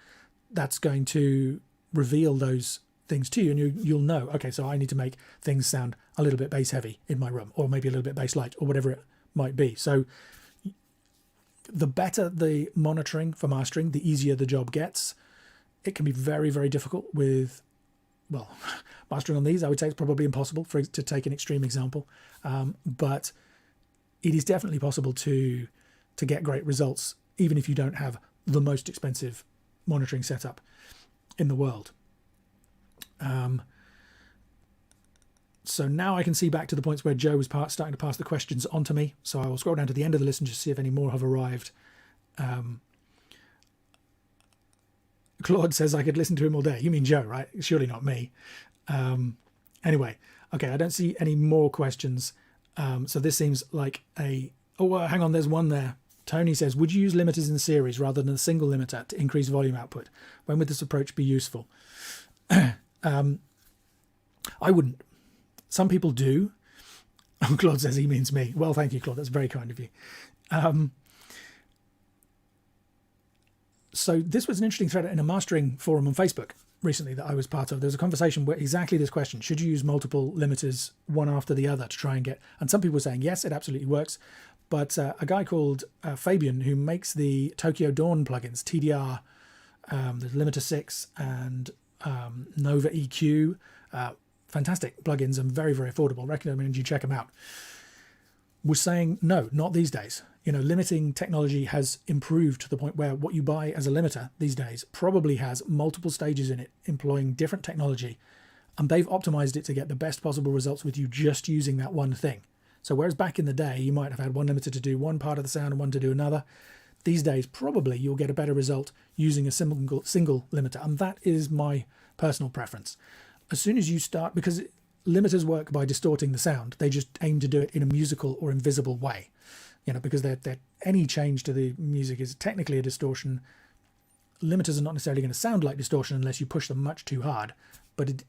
that's going to reveal those things to you, and you'll know, okay, so I need to make things sound a little bit bass heavy in my room, or maybe a little bit bass light, or whatever it might be. So the better the monitoring for mastering, the easier the job gets. It can be very, very difficult with, well, mastering on these, I would say it's probably impossible to take an extreme example, but it is definitely possible to get great results, even if you don't have the most expensive monitoring setup in the world. So now I can see back to the points where Joe was starting to pass the questions on to me. So I will scroll down to the end of the list and just see if any more have arrived. Claude says I could listen to him all day. You mean Joe, right? Surely not me. Anyway, okay, I don't see any more questions. So this seems like hang on, there's one there. Tony says, would you use limiters in series rather than a single limiter to increase volume output? When would this approach be useful? I wouldn't. Some people do. Oh, Claude says he means me. Well, thank you, Claude. That's very kind of you. So this was an interesting thread in a mastering forum on Facebook recently that I was part of. There was a conversation where exactly this question: should you use multiple limiters one after the other to try and get? And some people were saying yes, it absolutely works. But a guy called Fabian, who makes the Tokyo Dawn plugins, TDR, the Limiter 6 and Nova EQ, fantastic plugins and very, very affordable. Recommend you check them out. Was saying, no, not these days. You know, limiting technology has improved to the point where what you buy as a limiter these days probably has multiple stages in it, employing different technology, and they've optimized it to get the best possible results with you just using that one thing. So whereas back in the day, you might have had one limiter to do one part of the sound and one to do another, these days probably you'll get a better result using a single limiter, and that is my personal preference. As soon as you start, because limiters work by distorting the sound, they just aim to do it in a musical or invisible way, you know, because any change to the music is technically a distortion. Limiters are not necessarily going to sound like distortion unless you push them much too hard, but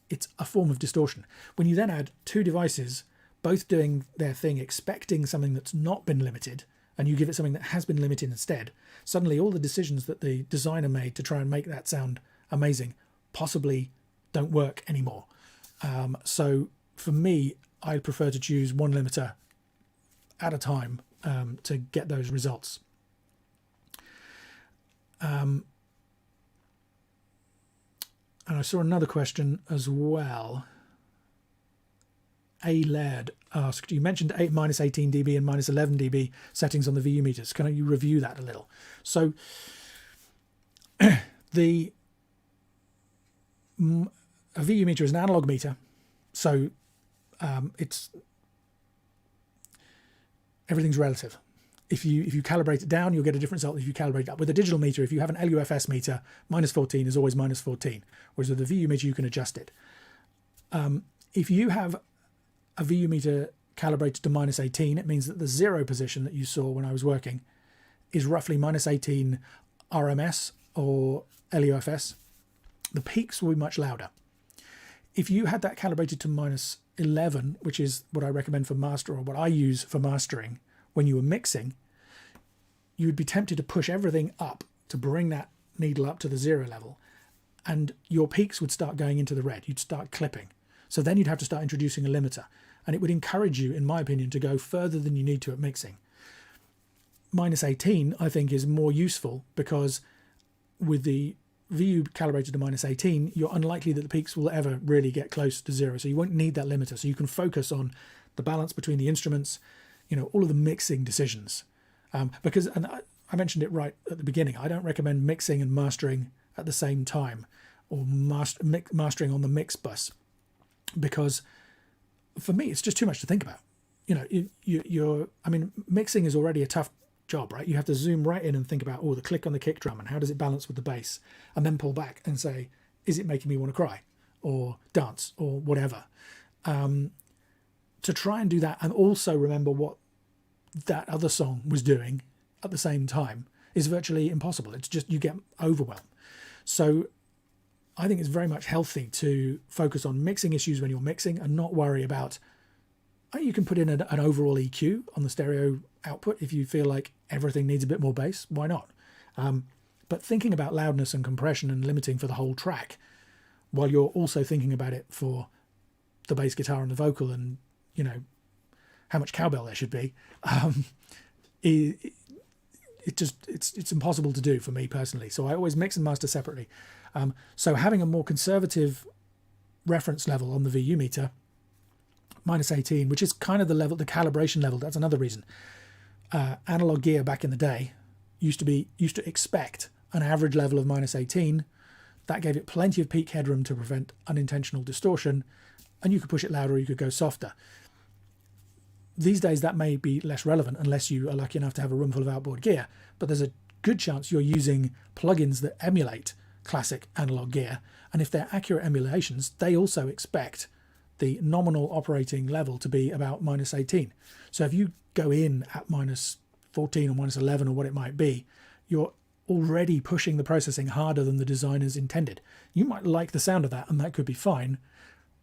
it's a form of distortion. When you then add two devices, both doing their thing, expecting something that's not been limited, and you give it something that has been limited instead, suddenly all the decisions that the designer made to try and make that sound amazing possibly don't work anymore. So for me, I prefer to choose one limiter at a time to get those results. And I saw another question as well. A Laird asked, you mentioned minus 18 dB and minus 11 dB settings on the VU meters. Can you review that a little? So a VU meter is an analog meter. So everything's relative. If you calibrate it down, you'll get a different result if you calibrate it up. With a digital meter, if you have an LUFS meter, minus 14 is always minus 14. Whereas with a VU meter, you can adjust it. If you have a VU meter calibrated to minus 18, it means that the 0 position that you saw when I was working is roughly minus 18 RMS or LUFS. The peaks will be much louder. If you had that calibrated to minus 11, which is what I recommend for master, or what I use for mastering, when you were mixing, you would be tempted to push everything up to bring that needle up to the 0 level, and your peaks would start going into the red. You'd start clipping. So then you'd have to start introducing a limiter, and it would encourage you, in my opinion, to go further than you need to at mixing. Minus 18, I think, is more useful because with the VU calibrated to minus 18, you're unlikely that the peaks will ever really get close to 0. So you won't need that limiter. So you can focus on the balance between the instruments, all of the mixing decisions. Because, and I mentioned it right at the beginning, I don't recommend mixing and mastering at the same time, or mastering on the mix bus, because for me, it's just too much to think about. Mixing is already a tough job, right? You have to zoom right in and think about, the click on the kick drum and how does it balance with the bass, and then pull back and say, is it making me want to cry or dance or whatever? To try and do that and also remember what that other song was doing at the same time is virtually impossible. It's just, you get overwhelmed. So I think it's very much healthy to focus on mixing issues when you're mixing and not worry about, you can put in an overall EQ on the stereo output if you feel like everything needs a bit more bass, why not? But thinking about loudness and compression and limiting for the whole track while you're also thinking about it for the bass guitar and the vocal and how much cowbell there should be, it's impossible to do for me personally. So I always mix and master separately. So having a more conservative reference level on the VU meter, minus 18, which is kind of the level, the calibration level, that's another reason. Analog gear back in the day used to expect an average level of minus 18. That gave it plenty of peak headroom to prevent unintentional distortion, and you could push it louder or you could go softer. These days that may be less relevant unless you are lucky enough to have a room full of outboard gear, but there's a good chance you're using plugins that emulate classic analog gear, and if they're accurate emulations, they also expect the nominal operating level to be about minus 18. So if you go in at minus 14 or minus 11 or what it might be, you're already pushing the processing harder than the designers intended. You might like the sound of that, and that could be fine,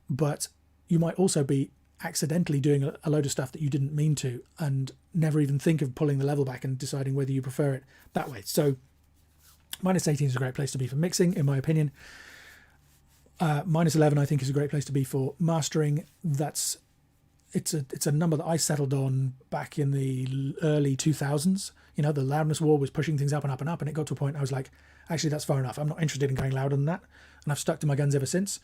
but you might also be accidentally doing a load of stuff that you didn't mean to and never even think of pulling the level back and deciding whether you prefer it that way. So minus 18 is a great place to be for mixing, in my opinion. Minus 11 I think is a great place to be for mastering. It's a number that I settled on back in the early 2000s. The loudness war was pushing things up and up and up, and it got to a point I was like, actually that's far enough, I'm not interested in going louder than that, and I've stuck to my guns ever since.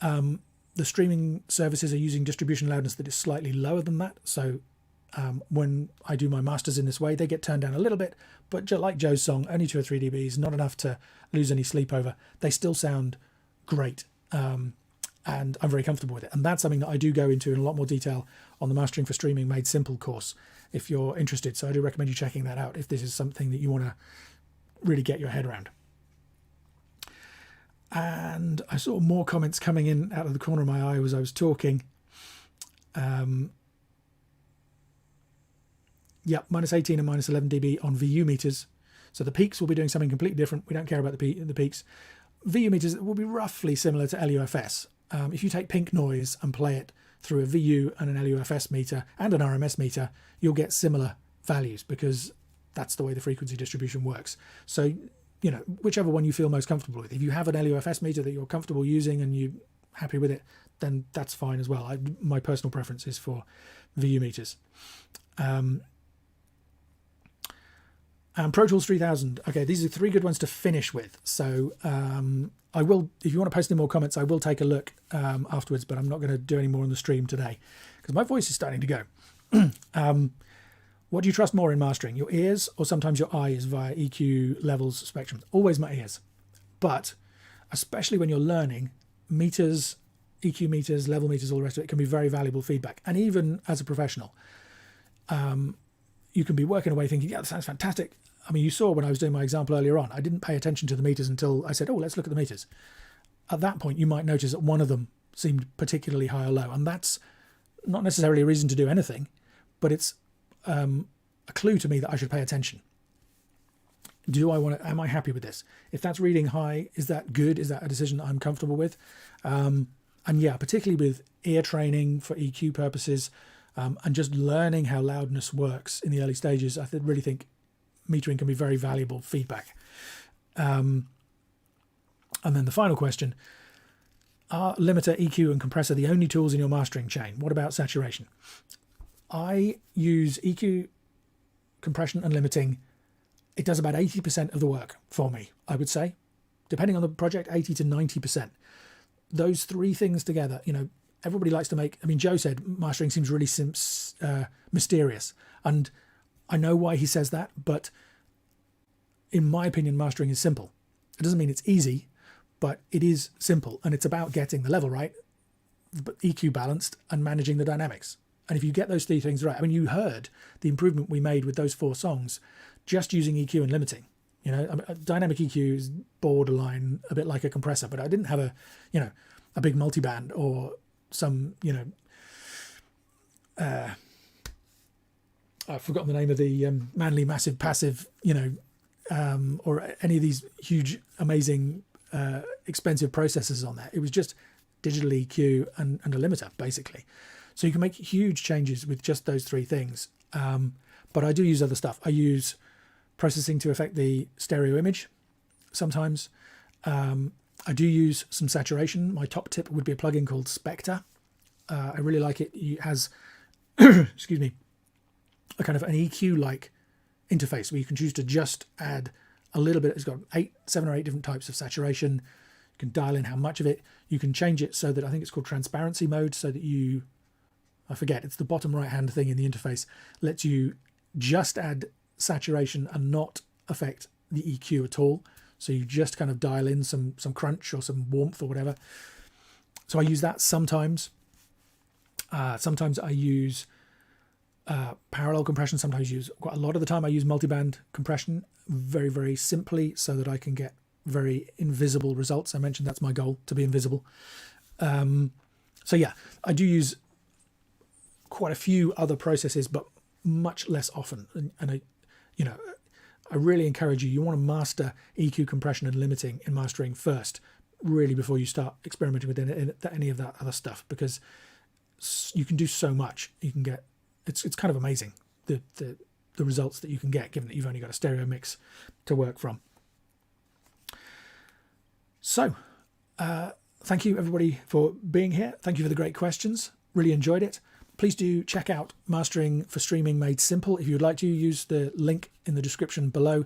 The streaming services are using distribution loudness that is slightly lower than that, so when I do my masters in this way, they get turned down a little bit, but like Joe's song, only 2 or 3 dBs, not enough to lose any sleep over. They still sound great, and I'm very comfortable with it, and that's something that I do go into in a lot more detail on the Mastering for Streaming Made Simple course if you're interested. So I do recommend you checking that out if this is something that you want to really get your head around. And I saw more comments coming in out of the corner of my eye as I was talking. Minus 18 and minus 11 dB on VU meters. So the peaks will be doing something completely different. We don't care about the peaks. VU meters will be roughly similar to LUFS. If you take pink noise and play it through a VU and an LUFS meter and an RMS meter, you'll get similar values because that's the way the frequency distribution works. So whichever one you feel most comfortable with. If you have an LUFS meter that you're comfortable using and you're happy with it, then that's fine as well. My personal preference is for VU meters. Pro Tools 3000. Okay, these are 3 good ones to finish with. So I will, if you want to post any more comments, I will take a look afterwards, but I'm not going to do any more on the stream today because my voice is starting to go. What do you trust more in mastering, your ears or sometimes your eyes via EQ levels, spectrums? Always my ears. But especially when you're learning, meters, EQ meters, level meters, all the rest of it can be very valuable feedback. And even as a professional, you can be working away thinking, yeah, that sounds fantastic. I mean, you saw when I was doing my example earlier on, I didn't pay attention to the meters until I said, oh, let's look at the meters. At that point, you might notice that one of them seemed particularly high or low. And that's not necessarily a reason to do anything, but it's a clue to me that I should pay attention. Am I happy with this? If that's reading high, is that good? Is that a decision that I'm comfortable with? And yeah, particularly with ear training for EQ purposes, and just learning how loudness works in the early stages, I really think metering can be very valuable feedback. And then the final question, are limiter, EQ and compressor the only tools in your mastering chain? What about saturation? I use EQ, compression and limiting. It does about 80% of the work for me, I would say. Depending on the project, 80 to 90%. Those 3 things together, everybody likes to make... I mean, Joe said mastering seems really mysterious. And I know why he says that, but in my opinion, mastering is simple. It doesn't mean it's easy, but it is simple. And it's about getting the level right, but EQ balanced, and managing the dynamics. And if you get those 3 things right, I mean, you heard the improvement we made with those 4 songs just using EQ and limiting. Dynamic EQ is borderline a bit like a compressor, but I didn't have a big multiband or some, I've forgotten the name of the Manly Massive Passive, or any of these huge, amazing, expensive processors on there. It was just digital EQ and a limiter, basically. So you can make huge changes with just those 3 things. But I do use other stuff. I use processing to affect the stereo image sometimes. I do use some saturation. My top tip would be a plugin called Spectre. I really like it. It has, excuse me, a kind of an EQ-like interface where you can choose to just add a little bit. It's got 7 or 8 different types of saturation. You can dial in how much of it. You can change it so that, I think it's called transparency mode, so that I forget, it's the bottom right-hand thing in the interface, lets you just add saturation and not affect the EQ at all. So you just kind of dial in some crunch or some warmth or whatever. So I use that sometimes. Sometimes I use parallel compression. Sometimes quite a lot of the time I use multiband compression very, very simply so that I can get very invisible results. I mentioned that's my goal, to be invisible. So yeah, I do use quite a few other processes, but much less often. And I really encourage you want to master EQ, compression and limiting in mastering first, really, before you start experimenting with any of that other stuff, because you can do so much. You can get, it's kind of amazing the results that you can get, given that you've only got a stereo mix to work from. So thank you everybody for being here. Thank you for the great questions. Really enjoyed it. Please do check out Mastering for Streaming Made Simple. If you would like to, use the link in the description below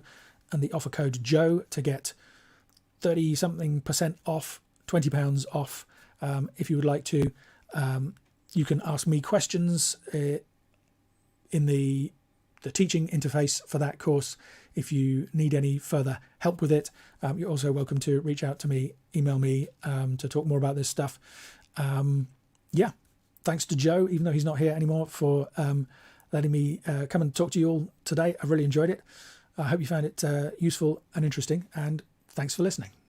and the offer code Joe to get 30-something% off, £20 off. If you would like to, you can ask me questions in the teaching interface for that course. If you need any further help with it, you're also welcome to reach out to me, email me to talk more about this stuff. Yeah. Thanks to Joe, even though he's not here anymore, for letting me come and talk to you all today. I've really enjoyed it. I hope you found it useful and interesting, and thanks for listening.